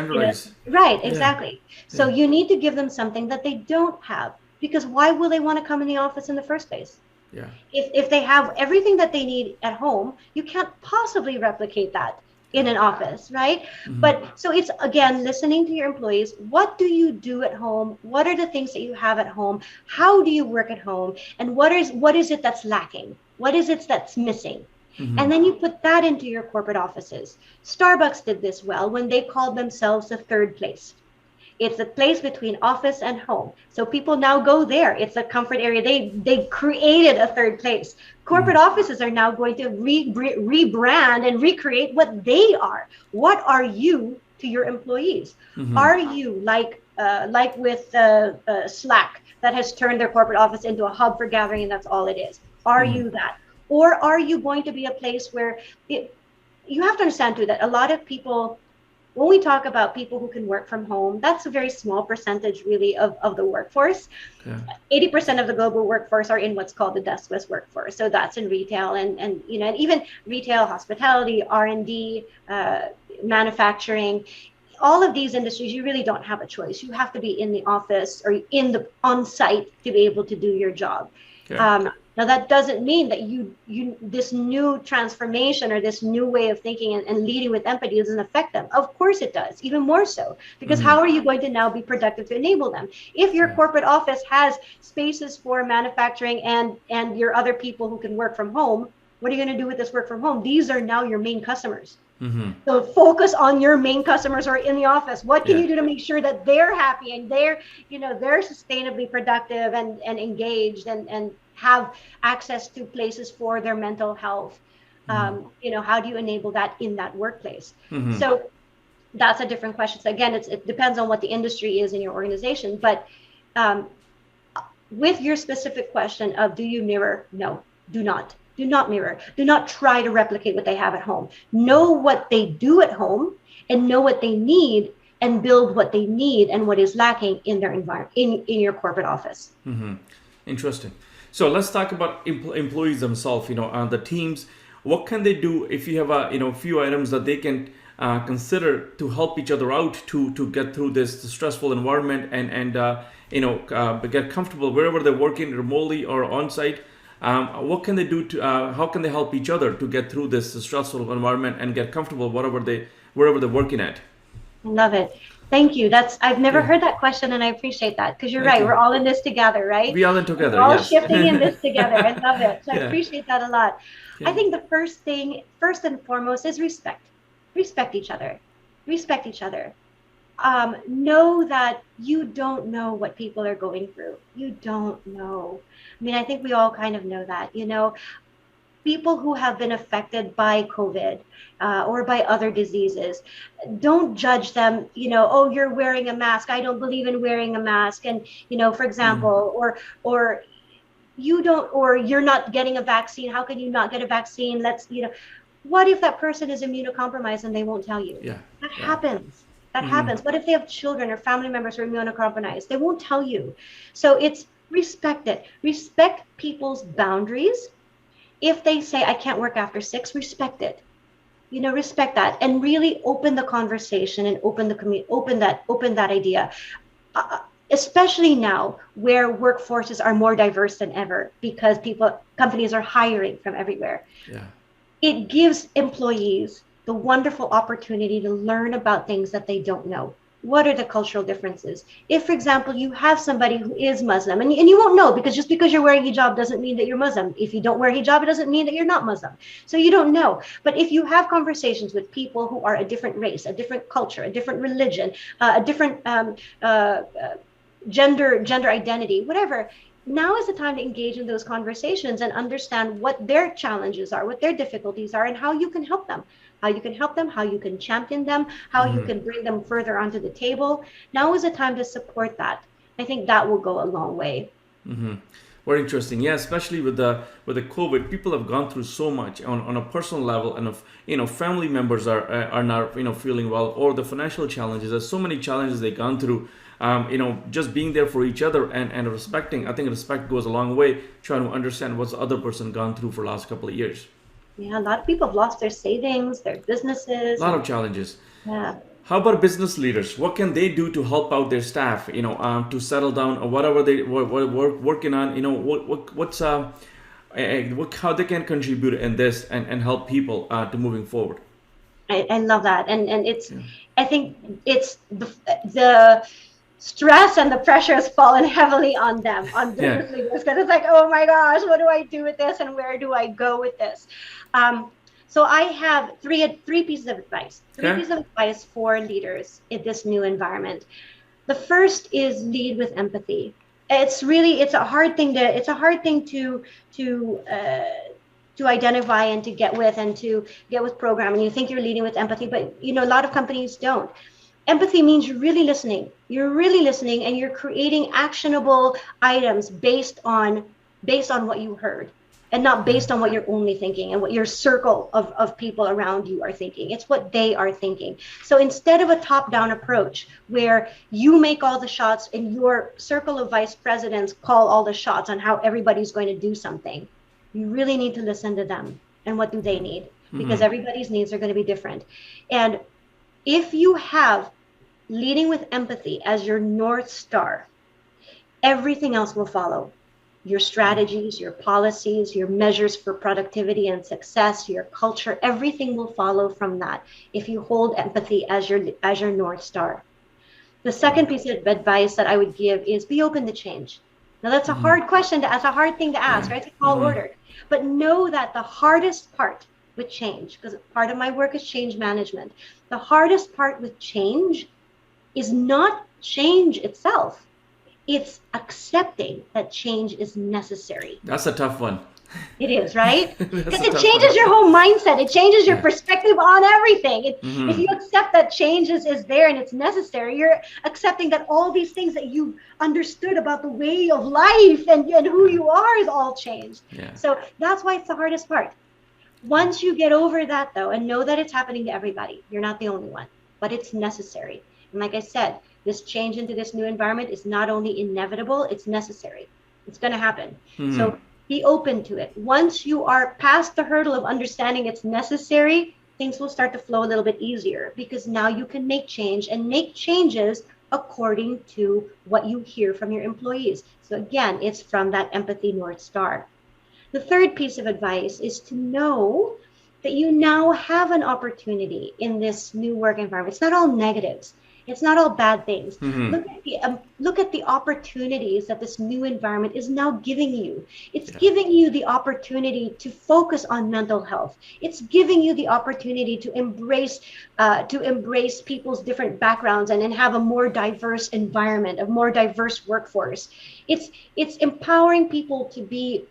right? Exactly. So you need to give them something that they don't have, because why will they want to come in the office in the first place? Yeah. If they have everything that they need at home, you can't possibly replicate that in an office, right? But so it's, again, listening to your employees. What do you do at home? What are the things that you have at home? How do you work at home? And what is it that's lacking? What is it that's missing? And then you put that into your corporate offices. Starbucks did this well when they called themselves the third place. It's a place between office and home. So people now go there. It's a comfort area. They created a third place. Corporate offices are now going to rebrand and recreate what they are. What are you to your employees? Are you like with Slack, that has turned their corporate office into a hub for gathering, and that's all it is? Are you that? Or are you going to be a place where you have to understand too that a lot of people, when we talk about people who can work from home, that's a very small percentage really of the workforce. Yeah. 80% of the global workforce are in what's called the deskless workforce. So that's in retail and even retail, hospitality, R&D, manufacturing. All of these industries, you really don't have a choice. You have to be in the office or in the on-site to be able to do your job. Okay. Now that doesn't mean that you this new transformation or this new way of thinking and leading with empathy doesn't affect them. Of course it does, even more so, because how are you going to now be productive to enable them? If your corporate office has spaces for manufacturing and your other people who can work from home, what are you going to do with this work from home? These are now your main customers. So focus on your main customers who are in the office. What can you do to make sure that they're happy and they're sustainably productive and engaged and have access to places for their mental health? How do you enable that in that workplace? So that's a different question. So again, it depends on what the industry is in your organization. But with your specific question of do you mirror? No, do not. Do not mirror. Do not try to replicate what they have at home. Know what they do at home and know what they need and build what they need and what is lacking in their environment, in your corporate office. Interesting. So let's talk about employees themselves, the teams. What can they do if you have a few items that they can consider to help each other out to get through this stressful environment and get comfortable wherever they're working remotely or on site? What can they do how can they help each other to get through this stressful environment and get comfortable wherever they're working at? Love it. Thank you. I've never heard that question, and I appreciate that, because you're right. We're all in this together, right? We all in together. We're all yes. shifting in this together. I love it. So I appreciate that a lot. Yeah. I think the first and foremost, is respect. Respect each other. Respect each other. Know that you don't know what people are going through. You don't know. I mean, I think we all kind of know that, people who have been affected by COVID or by other diseases, don't judge them, oh, you're wearing a mask. I don't believe in wearing a mask. And, for example, or you don't, or you're not getting a vaccine. How can you not get a vaccine? What if that person is immunocompromised and they won't tell you? That happens. That happens. What if they have children or family members who are immunocompromised? They won't tell you. So it's respect it. Respect people's boundaries. If they say, I can't work after 6, respect it. Respect that and really open the conversation and open that idea. Especially now where workforces are more diverse than ever because companies are hiring from everywhere. It gives employees the wonderful opportunity to learn about things that they don't know. What are the cultural differences? If, for example, you have somebody who is Muslim, and you won't know because just because you're wearing hijab doesn't mean that you're Muslim. If you don't wear hijab, it doesn't mean that you're not Muslim. So you don't know. But if you have conversations with people who are a different race, a different culture, a different religion, a different gender identity, whatever, now is the time to engage in those conversations and understand what their challenges are, what their difficulties are, and how you can help them. How you can champion them, how you can bring them further onto the table. Now is the time to support that. I think that will go a long way. Very interesting. Yeah, especially with the COVID, people have gone through so much on a personal level, and family members are not feeling well, or the financial challenges. There's so many challenges they've gone through. Just being there for each other and respecting. I think respect goes a long way. Trying to understand what's the other person gone through for the last couple of years. Yeah, a lot of people have lost their savings, their businesses. A lot of challenges. Yeah. How about business leaders? What can they do to help out their staff? To settle down or whatever they working on. How they can contribute in this and help people to moving forward. I love that, and it's. I think it's the stress and the pressure has fallen heavily on them, on business leaders, because it's like, oh my gosh, what do I do with this and where do I go with this? So I have three pieces of advice. Three pieces of advice for leaders in this new environment. The first is lead with empathy. It's a hard thing to identify and to get with programming. You think you're leading with empathy, but a lot of companies don't. Empathy means you're really listening. And you're creating actionable items based on what you heard. and not based on what you're only thinking and what your circle of people around you are thinking. It's what they are thinking. So instead of a top-down approach where you make all the shots and your circle of vice presidents call all the shots on how everybody's going to do something, you really need to listen to them and what do they need, because everybody's needs are going to be different. And if you have leading with empathy as your North Star, everything else will follow. Your strategies, your policies, your measures for productivity and success, your culture, everything will follow from that if you hold empathy as your North Star. The second piece of advice that I would give is be open to change. Now that's a hard question to ask, a hard thing to ask, right? It's tall order. But know that the hardest part with change, because part of my work is change management, the hardest part with change is not change itself. It's accepting that change is necessary. That's a tough one. It is, right? Because it changes your whole mindset. It changes your perspective on everything. If you accept that change is there and it's necessary, you're accepting that all these things that you understood about the way of life and who you are is all changed. Yeah. So that's why it's the hardest part. Once you get over that, though, and know that it's happening to everybody, you're not the only one, but it's necessary. And like I said, this change into this new environment is not only inevitable, it's necessary. It's going to happen. So be open to it. Once you are past the hurdle of understanding it's necessary, things will start to flow a little bit easier, because now you can make change and make changes according to what you hear from your employees. So again, it's from that empathy North Star. The third piece of advice is to know that you now have an opportunity in this new work environment. It's not all negatives. It's not all bad things. Look at the opportunities that this new environment is now giving you. It's giving you the opportunity to focus on mental health. It's giving you the opportunity to embrace people's different backgrounds and have a more diverse environment, a more diverse workforce. It's empowering people to be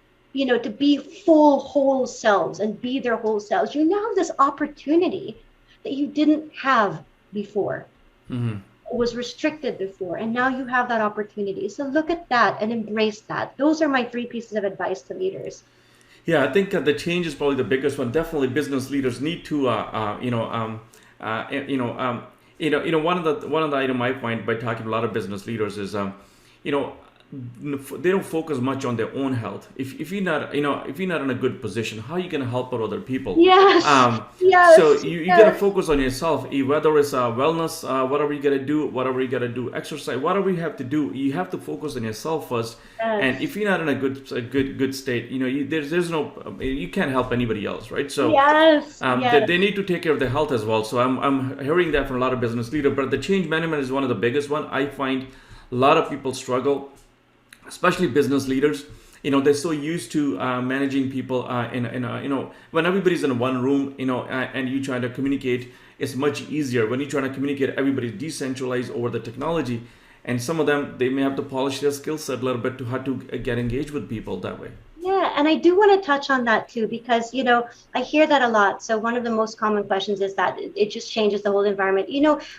full, whole selves and be their whole selves. You now have this opportunity that you didn't have before. Was restricted before, and now you have that opportunity. So look at that and embrace that. Those are my 3 pieces of advice to leaders. Yeah, I think the change is probably the biggest one. Definitely, business leaders need to, one of the item I find by talking to a lot of business leaders is, they don't focus much on their own health. If you're not in a good position, how are you going to help out other people? Yes. So you got to focus on yourself. Whether it's wellness, whatever you got to do, exercise, whatever you have to do, you have to focus on yourself first. Yes. And if you're not in a good state, there's no, you can't help anybody else, right? So they need to take care of their health as well. So I'm hearing that from a lot of business leaders. But the change management is one of the biggest one. I find a lot of people struggle, especially business leaders. They're so used to managing people when everybody's in one room, and you try to communicate, it's much easier. When you try to communicate, everybody's decentralized over the technology, and some of them, they may have to polish their skill set a little bit to how to get engaged with people that way. Yeah, and I do want to touch on that too, because, I hear that a lot. So one of the most common questions is that it just changes the whole environment.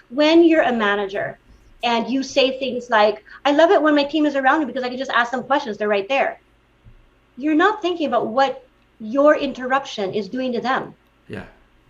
When you're a manager, and you say things like, I love it when my team is around me because I can just ask them questions. They're right there. You're not thinking about what your interruption is doing to them. Yeah.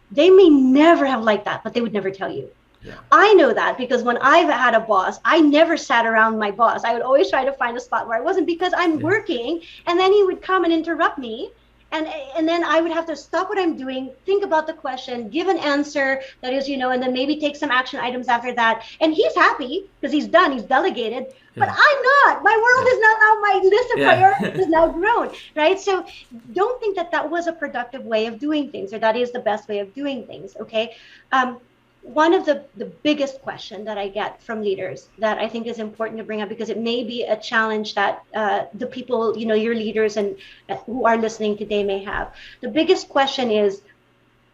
They may never have liked that, but they would never tell you. Yeah. I know that because when I've had a boss, I never sat around my boss. I would always try to find a spot where I wasn't, because I'm working, and then he would come and interrupt me. And then I would have to stop what I'm doing, think about the question, give an answer that is, and then maybe take some action items after that. And he's happy because he's done, he's delegated, but I'm not. My world is now my list of priorities has now grown, right? So don't think that was a productive way of doing things, or that is the best way of doing things, okay? One of the biggest question that I get from leaders that I think is important to bring up, because it may be a challenge that the people, your leaders and who are listening today may have. The biggest question is,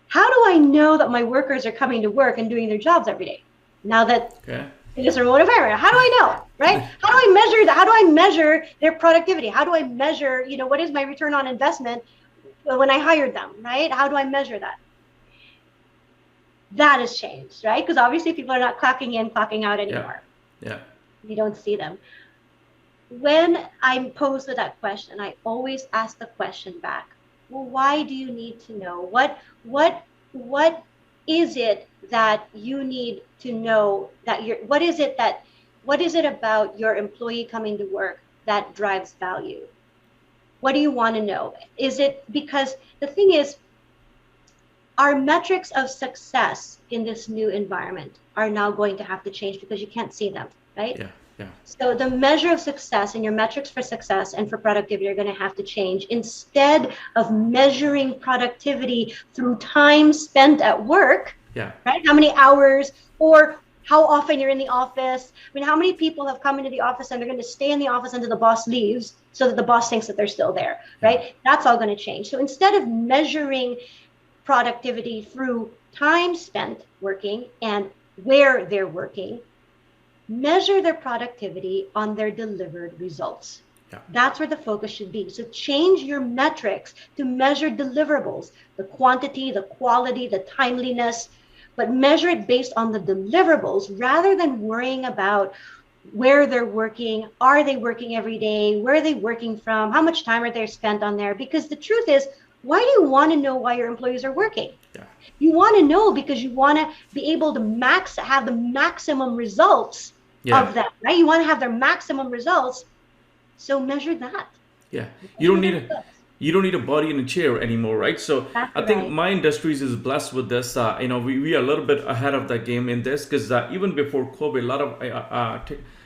how do I know that my workers are coming to work and doing their jobs every day? Now that in this remote environment, how do I know, right? How do I measure that? How do I measure their productivity? How do I measure, what is my return on investment when I hired them, right? How do I measure that? That has changed, right? Because obviously people are not clocking in, clocking out anymore. Yeah. You don't see them. when I'm posed with that question, I always ask the question back. Well, why do you need to know? What is it that you need to know that what is it about your employee coming to work that drives value? What do you want to know? Is it because the thing is, our metrics of success in this new environment are now going to have to change because you can't see them, right? Yeah, yeah, So the measure of success and your metrics for success and for productivity are going to have to change. Instead of measuring productivity through time spent at work, yeah, right? How many hours or how often you're in the office. I mean, how many people have come into the office and they're going to stay in the office until the boss leaves so that the boss thinks that they're still there, yeah, right? That's all going to change. So instead of measuring productivity through time spent working and where they're working, measure their productivity on their delivered results. yeah, That's where the focus should be. So change your metrics to measure deliverables, the quantity, the quality, the timeliness, but measure it based on the deliverables rather than worrying about where they're working, are they working every day, where are they working from, how much time are they spent on there? Because the truth is, why do you want to know why your employees are working? yeah, You want to know because you want to be able to have the maximum results yeah, of that, right? You want to have their maximum results. So measure that. yeah. You don't Measure need their a results. you don't need a body in a chair anymore, right? So That's I think right. my industries is blessed with this. We are a little bit ahead of the game in this because even before COVID, a lot of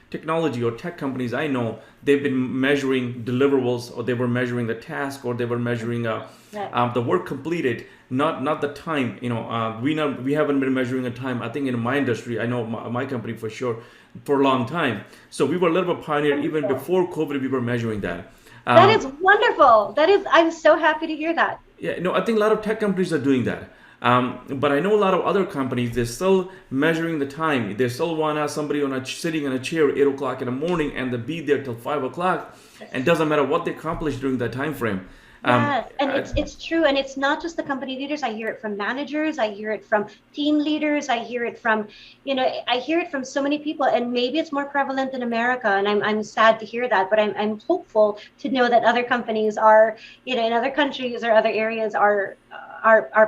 technology or tech companies I know, they've been measuring deliverables, or they were measuring the task, or they were measuring Right. the work completed, not the time. We haven't been measuring the time. I think in my industry, I know my company for sure, for a long time. So we were a little bit pioneer even Wonderful. before COVID. We were measuring that. That is wonderful. I'm so happy to hear that. Yeah, no, I think a lot of tech companies are doing that. But I know a lot of other companies, they're still measuring the time. They still want to have somebody sitting in a chair 8 o'clock in the morning and they be there till 5 o'clock. And doesn't matter what they accomplish during that time frame. Yes, and I, it's true, and it's not just the company leaders. I hear it from managers, I hear it from team leaders, I hear it from, I hear it from so many people, and maybe it's more prevalent in America, and I'm sad to hear that, but I'm hopeful to know that other companies are, in other countries or other areas are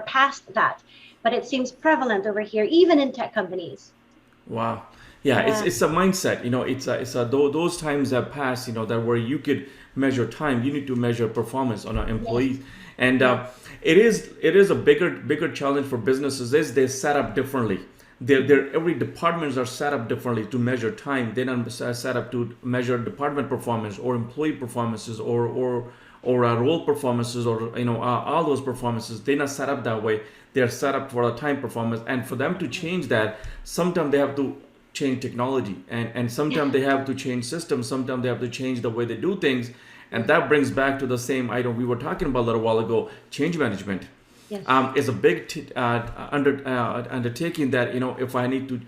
past that, but it seems prevalent over here, even in tech companies. Wow. Yeah, Yeah, it's a mindset. Those times have passed. That where you could measure time, you need to measure performance on our yes, employees, and yes, it is a bigger challenge for businesses. Is they set up differently. Every departments are set up differently to measure time. They're not set up to measure department performance or employee performances or role performances or all those performances. They're not set up that way. They're set up for a time performance, and for them to change that, sometimes they have to change technology, and sometimes they have to change systems. Sometimes they have to change the way they do things, and that brings back to the same item we were talking about a little while ago. Change management yes. is a big undertaking that if I need to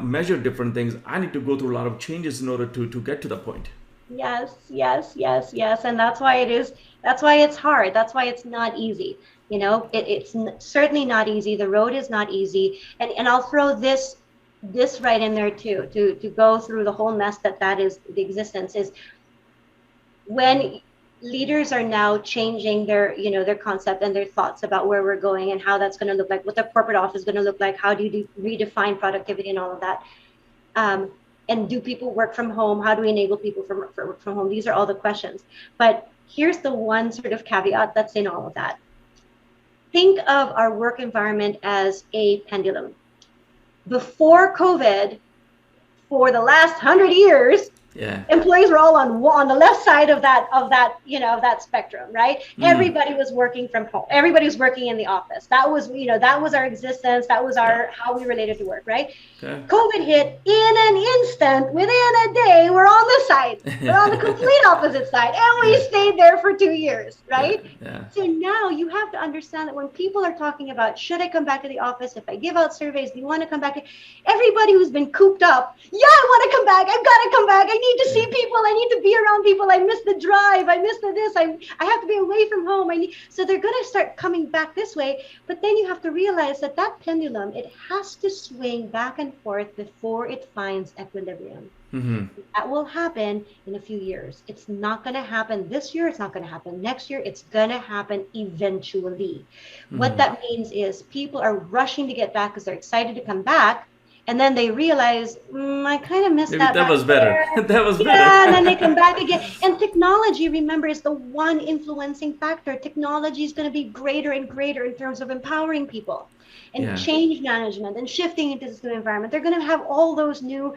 measure different things, I need to go through a lot of changes in order to get to the point. Yes, yes, yes, yes. And that's why it's hard. That's why it's not easy. Certainly not easy. The road is not easy. And I'll throw this right in there too, to go through the whole mess that is the existence is when leaders are now changing their concept and their thoughts about where we're going and how that's going to look like, what the corporate office is going to look like, how do you redefine productivity and all of that. Um, and do people work from home? How do we enable people for work from home? These are all the questions. But here's the one sort of caveat that's in all of that. Think of our work environment as a pendulum. Before COVID, for the last 100 years, Yeah. employees were all on the left side of that spectrum, right? Mm. Everybody was working from home. Everybody was working in the office. That was our existence. That was Yeah. our how we related to work, right? Okay. COVID hit in an instant, within a day, we're on this side. We're on the complete opposite side. And we Yeah. stayed there for 2 years, Yeah. right? Yeah. So now you have to understand that when people are talking about, should I come back to the office? If I give out surveys, do you want to come back? Everybody who's been cooped up, yeah, I want to come back. I've got to come back. I need to see people. I need to be around people. I miss the drive. I miss the this. I have to be away from home. So they're going to start coming back this way. But then you have to realize that pendulum, it has to swing back and forth before it finds equilibrium. Mm-hmm. That will happen in a few years. It's not going to happen this year. It's not going to happen next year. It's going to happen eventually. Mm-hmm. What that means is people are rushing to get back because they're excited to come back. And then they realize, I kind of missed that. That was better. That was better. Yeah, and then they come back again. And technology, remember, is the one influencing factor. Technology is going to be greater and greater in terms of empowering people and change management and shifting into this new environment. They're going to have all those new,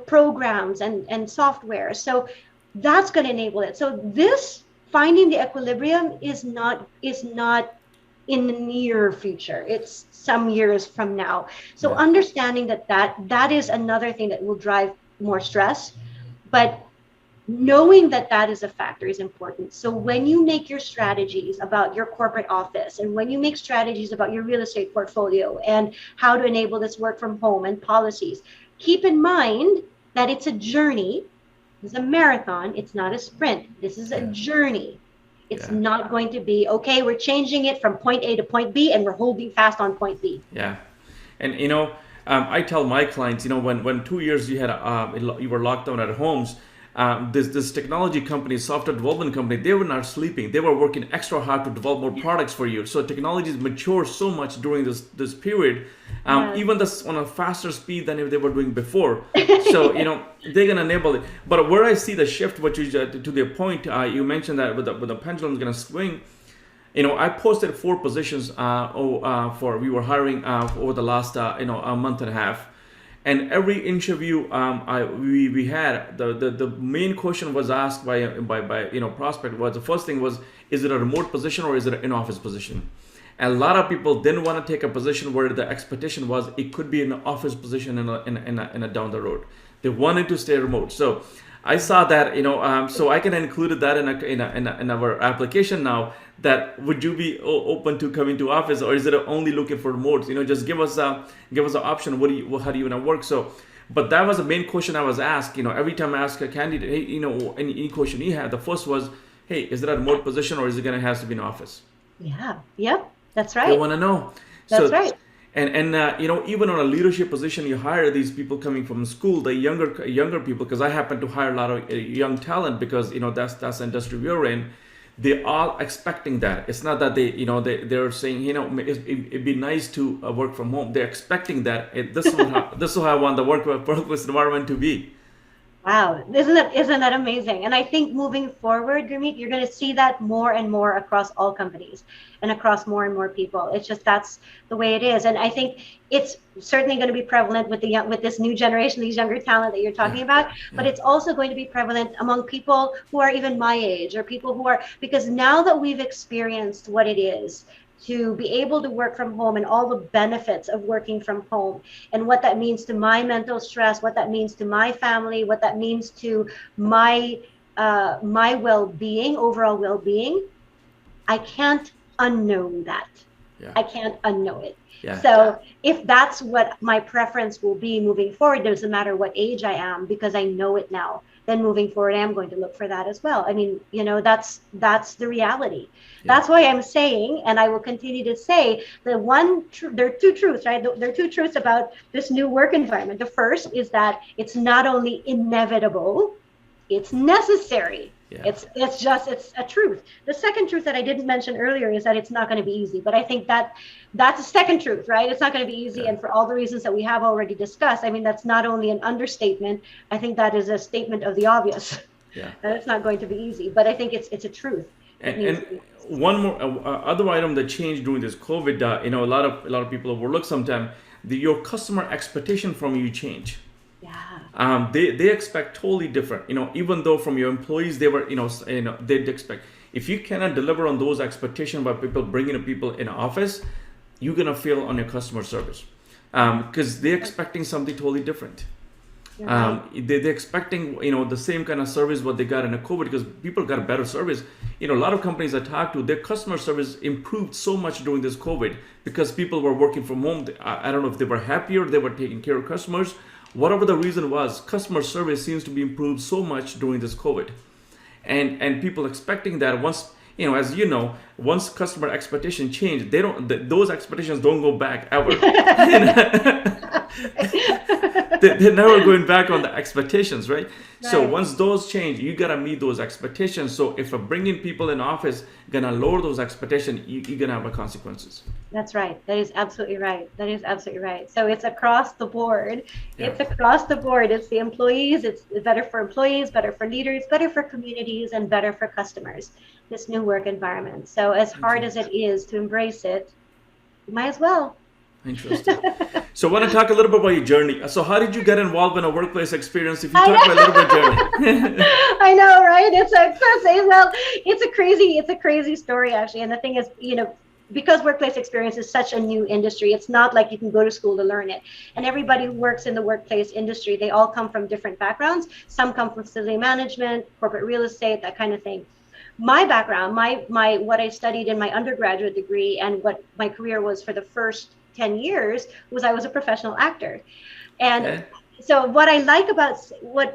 programs and software. So that's going to enable it. So this finding the equilibrium is not in the near future. It's some years from now. So understanding that is another thing that will drive more stress, but knowing that is a factor is important. So when you make your strategies about your corporate office, and when you make strategies about your real estate portfolio and how to enable this work from home and policies, keep in mind that it's a journey. It's a marathon. It's not a sprint. This is a journey. It's not going to be, okay, we're changing it from point A to point B and we're holding fast on point B. Yeah. And, I tell my clients, when 2 years you were locked down at homes, this technology company, software development company, they were not sleeping. They were working extra hard to develop more products for you. So technology has matured so much during this period, even this on a faster speed than they were doing before. So, they're going to enable it. But where I see the shift, which is to the point, you mentioned that with the pendulum is going to swing. I posted 4 positions we were hiring over the last a month and a half. And every interview we had, the main question was asked by prospect was, the first thing was, is it a remote position or is it an in-office position? And a lot of people didn't want to take a position where the expectation was it could be an office position in a down the road. They wanted to stay remote. So I saw that, so I can include that in our application now. That would you be open to coming to office, or is it only looking for remote? Just give us an option. How do you want to work? So, but that was the main question I was asked. Every time I ask a candidate, hey, any question he had, the first was, hey, is it a remote position or is it going to have to be in office? Yeah. Yep. That's right. They want to know. That's right. And even on a leadership position, you hire these people coming from school, the younger people, because I happen to hire a lot of young talent because that's the industry we're in. They are expecting that. It's not that they're saying it'd be nice to work from home. They're expecting that. This is how I want the workplace environment to be. Wow, isn't that amazing? And I think moving forward, Gurmeet, you're going to see that more and more across all companies and across more and more people. It's just that's the way it is, and I think it's certainly going to be prevalent with this new generation, these younger talent that you're talking about. But it's also going to be prevalent among people who are even my age, or people who are, because now that we've experienced what it is to be able to work from home and all the benefits of working from home and what that means to my mental stress, what that means to my family, what that means to my well-being, overall well-being, I can't unknow that. Yeah. I can't unknow it. Yeah. So if that's what my preference will be moving forward, doesn't matter what age I am, because I know it now, then moving forward, I'm going to look for that as well. I mean, that's the reality. Yeah. That's why I'm saying, and I will continue to say, there are 2 truths, right? There are 2 truths about this new work environment. The first is that it's not only inevitable, it's necessary. Yeah. It's a truth. The second truth that I didn't mention earlier is that it's not going to be easy. But I think that's a second truth, right? It's not going to be easy. Yeah. And for all the reasons that we have already discussed, I mean, that's not only an understatement. I think that is a statement of the obvious. Yeah. That it's not going to be easy. But I think it's a truth. And one more other item that changed during this COVID, a lot of people overlook sometimes, your customer expectation from you change. Yeah. They expect totally different. Even though from your employees they were, they'd expect, if you cannot deliver on those expectations by people bringing people in office, you're gonna fail on your customer service, because they're expecting something totally different. They're expecting the same kind of service what they got in a COVID, because people got a better service. A lot of companies I talked to, their customer service improved so much during this COVID because people were working from home. I don't know if they were happier, they were taking care of customers, whatever the reason was, customer service seems to be improved so much during this COVID. And people expecting that once, as you know, once customer expectation change, they don't those expectations don't go back ever. They're never going back on the expectations, right? So once those change, you gotta meet those expectations. So if bringing people in office gonna lower those expectations, you're gonna have consequences. That's right. That is absolutely right. That is absolutely right. So it's across the board. Yeah. It's across the board. It's the employees. It's better for employees, better for leaders, better for communities, and better for customers. This new work environment. So as hard as it is to embrace it, you might as well. Interesting. So I want to talk a little bit about your journey. So how did you get involved in a workplace experience? If you talk about a little bit journey. I know, right? It's a crazy story actually. And the thing is, because workplace experience is such a new industry, it's not like you can go to school to learn it. And everybody who works in the workplace industry, they all come from different backgrounds. Some come from facility management, corporate real estate, that kind of thing. My background, my what I studied in my undergraduate degree and what my career was for the first 10 years was I was a professional actor. And so what I like about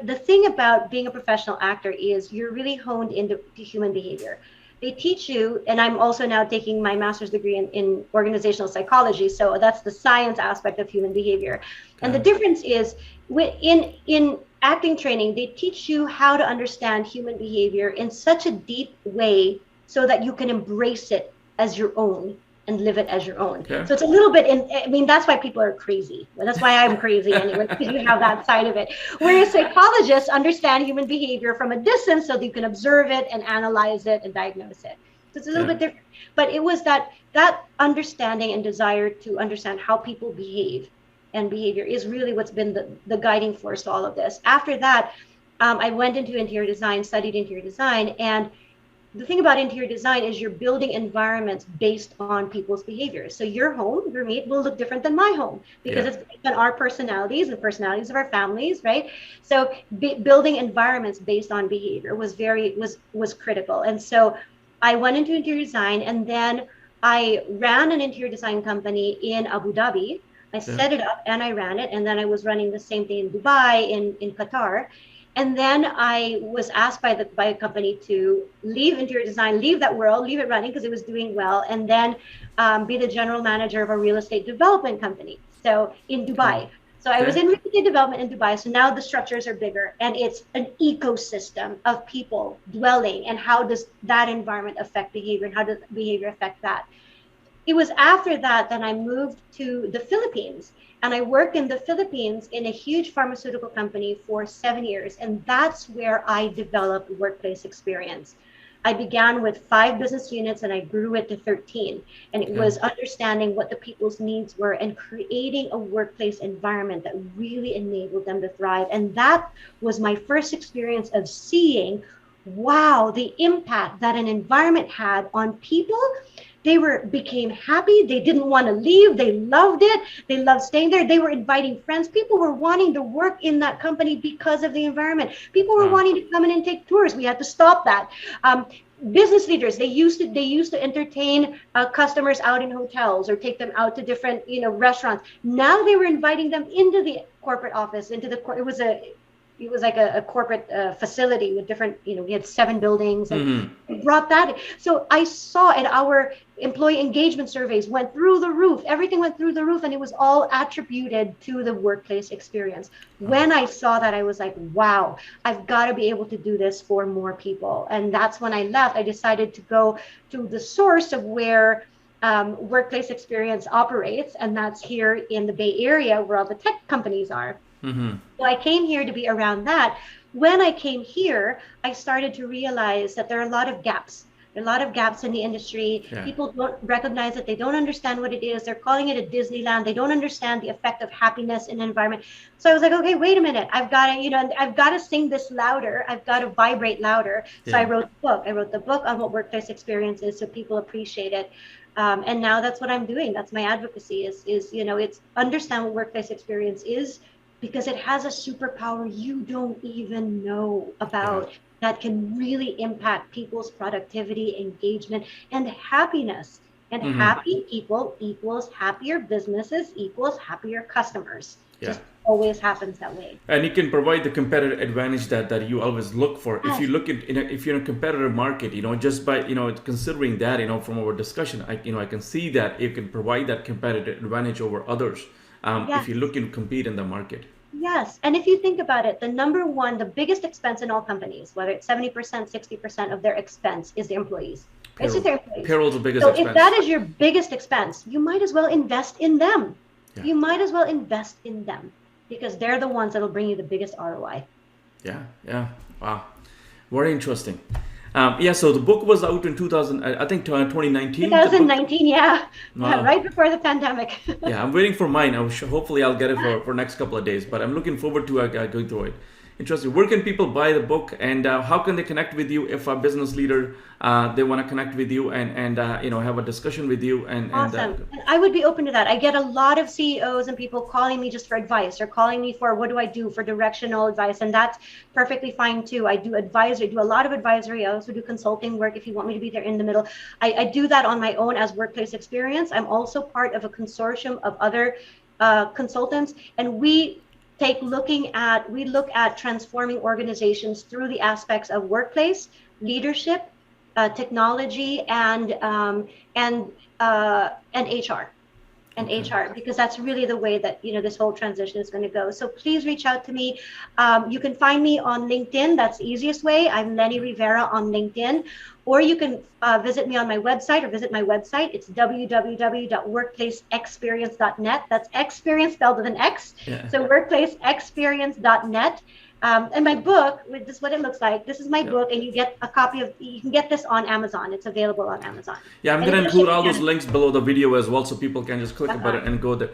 the thing about being a professional actor is you're really honed into human behavior. They teach you, and I'm also now taking my master's degree in organizational psychology. So that's the science aspect of human behavior. And the difference is in acting training, they teach you how to understand human behavior in such a deep way so that you can embrace it as your own and live it as your own. So it's a little bit, that's why people are crazy. That's why I'm crazy anyway, because you have that side of it. Whereas psychologists understand human behavior from a distance so that you can observe it and analyze it and diagnose it. So it's a little bit different. But it was that understanding and desire to understand how people behave and behavior is really what's been the guiding force to all of this. After that, I went into interior design, studied interior design, and the thing about interior design is you're building environments based on people's behaviors. So your home, your meet will look different than my home because it's based on our personalities and personalities of our families, right? So building environments based on behavior was critical. And so I went into interior design, and then I ran an interior design company in Abu Dhabi. I set it up and I ran it, and then I was running the same thing in Dubai, in Qatar. And then I was asked by a company to leave interior design, leave that world, leave it running because it was doing well, and then be the general manager of a real estate development company. So in Dubai. So I was in real estate development in Dubai. So now the structures are bigger, and it's an ecosystem of people dwelling, and how does that environment affect behavior, and how does behavior affect that? It was after that I moved to the Philippines. And I worked in the Philippines in a huge pharmaceutical company for 7 years. And that's where I developed workplace experience. I began with 5 business units and I grew it to 13. And it was understanding what the people's needs were and creating a workplace environment that really enabled them to thrive. And that was my first experience of seeing, wow, the impact that an environment had on people. They became happy. They didn't want to leave. They loved it. They loved staying there. They were inviting friends. People were wanting to work in that company because of the environment. People were wanting to come in and take tours. We had to stop that. Business leaders, they used to entertain customers out in hotels or take them out to different restaurants. Now they were inviting them into the corporate office, it was like a corporate facility with different, we had 7 buildings, and we brought that in. So I saw, and our employee engagement surveys went through the roof. Everything went through the roof, and it was all attributed to the workplace experience. When I saw that, I was like, wow, I've got to be able to do this for more people. And that's when I left. I decided to go to the source of where workplace experience operates, and that's here in the Bay Area where all the tech companies are. So I came here to be around that. When I came here, I started to realize that there are a lot of gaps. There are a lot of gaps in the industry. People don't recognize it. They don't understand what it is. They're calling it a Disneyland. They don't understand the effect of happiness in an environment. So I was like, okay, wait a minute. I've got to sing this louder. I've got to vibrate louder. So I wrote the book. I wrote the book on what workplace experience is so people appreciate it. And now that's what I'm doing. That's my advocacy is it's understand what workplace experience is, because it has a superpower you don't even know about that can really impact people's productivity, engagement, and happiness. And happy people equals happier businesses equals happier customers. just always happens that way. And you can provide the competitive advantage that you always look for. Yes. If you look at, if you're in a competitive market, just by, considering that, from our discussion, I can see that you can provide that competitive advantage over others. If you look and compete in the market. Yes. And if you think about it, the biggest expense in all companies, whether it's 70%, 60% of their expense is the employees. It's just their employees. Payroll's the biggest expense. So if that is your biggest expense, you might as well invest in them. Yeah. You might as well invest in them because they're the ones that'll bring you the biggest ROI. Yeah. Wow. Very interesting. So the book was out in 2019. 2019, yeah. Wow. Right before the pandemic. Yeah, I'm waiting for mine. Hopefully I'll get it for next couple of days, but I'm looking forward to going through it. Interesting. Where can people buy the book, and how can they connect with you if a business leader they want to connect with you and have a discussion with you? Awesome. And I would be open to that. I get a lot of CEOs and people calling me just for advice or calling me for what do I do for directional advice, and that's perfectly fine too. I do advisory, do a lot of advisory. I also do consulting work if you want me to be there in the middle. I do that on my own as workplace experience. I'm also part of a consortium of other consultants, and we look at transforming organizations through the aspects of workplace, leadership, technology, and HR. HR, because that's really the way that this whole transition is going to go. So please reach out to me. You can find me on LinkedIn. That's the easiest way. I'm Leni Rivera on LinkedIn, or you can visit me on my website, or visit my website. It's www.workplaceexperience.net. That's experience spelled with an X. Yeah. So workplaceexperience.net. And my book, this is what it looks like. This is my book, and you get a copy of. You can get this on Amazon. It's available on Amazon. Yeah, I'm going to include all those links below the video as well, so people can just click about it and go there.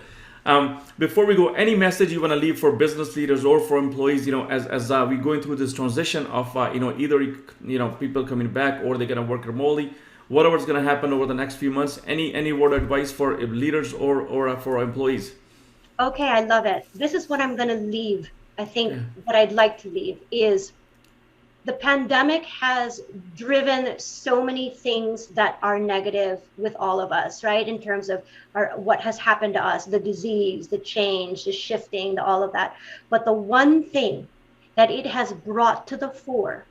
Before we go, any message you want to leave for business leaders or for employees? As we're going through this transition of either people coming back or they're going to work remotely. Whatever's going to happen over the next few months. Any word of advice for leaders or for employees? Okay, I love it. This is what I'm going to leave. I think what I'd like to leave is the pandemic has driven so many things that are negative with all of us, right? In terms of what has happened to us, the disease, the change, the shifting, all of that. But the one thing that it has brought to the fore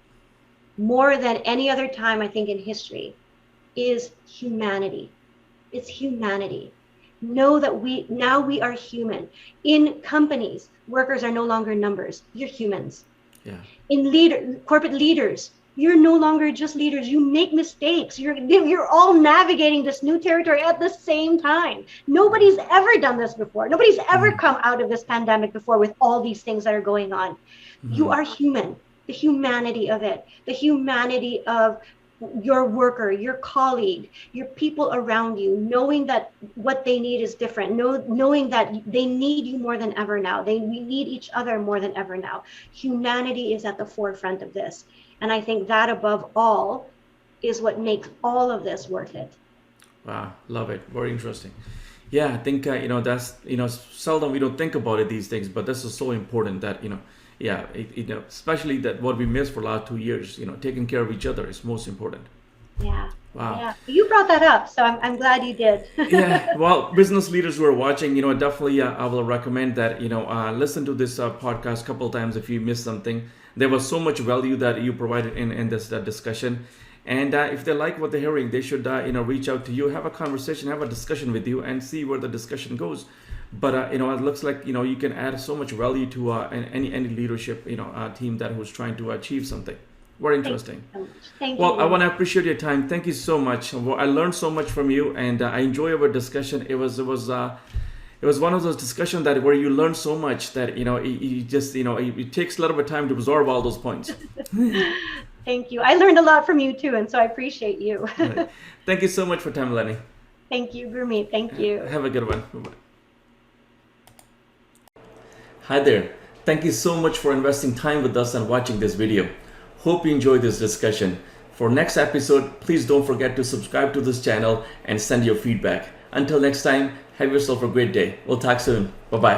more than any other time, I think, in history is humanity. It's humanity. Know that we are human. In companies, workers are no longer numbers. You're humans. Yeah. In corporate leaders, you're no longer just leaders. You make mistakes. You're all navigating this new territory at the same time. Nobody's ever done this before. Nobody's ever come out of this pandemic before with all these things that are going on. Mm-hmm. You are human. The humanity of it. The humanity of your worker, your colleague, your people around you, knowing that what they need is different, knowing that they need you more than ever now. We need each other more than ever now. Humanity is at the forefront of this. And I think that above all is what makes all of this worth it. Wow, love it. Very interesting. Yeah, I think, that's, seldom we don't think about it, these things, but this is so important that, especially that what we missed for the last 2 years, taking care of each other is most important. Yeah. Wow. Yeah. You brought that up, so I'm glad you did. Yeah. Well, business leaders who are watching, definitely I will recommend that, listen to this podcast a couple of times if you missed something. There was so much value that you provided in this discussion. And if they like what they're hearing, they should, reach out to you, have a conversation, have a discussion with you, and see where the discussion goes. But it looks like you can add so much value to any leadership team that who's trying to achieve something. Very interesting. Thank you. Well, I want to appreciate your time. Thank you so much. Well, I learned so much from you, and I enjoy our discussion. It was one of those discussions that where you learn so much that you just it takes a little bit of time to absorb all those points. Thank you. I learned a lot from you too, and so I appreciate you. Right. Thank you so much for time, Leni. Thank you, Gurmeet. Thank you. Have a good one. Bye-bye. Hi there. Thank you so much for investing time with us and watching this video. Hope you enjoyed this discussion. For next episode, please don't forget to subscribe to this channel and send your feedback. Until next time, have yourself a great day. We'll talk soon. Bye-bye.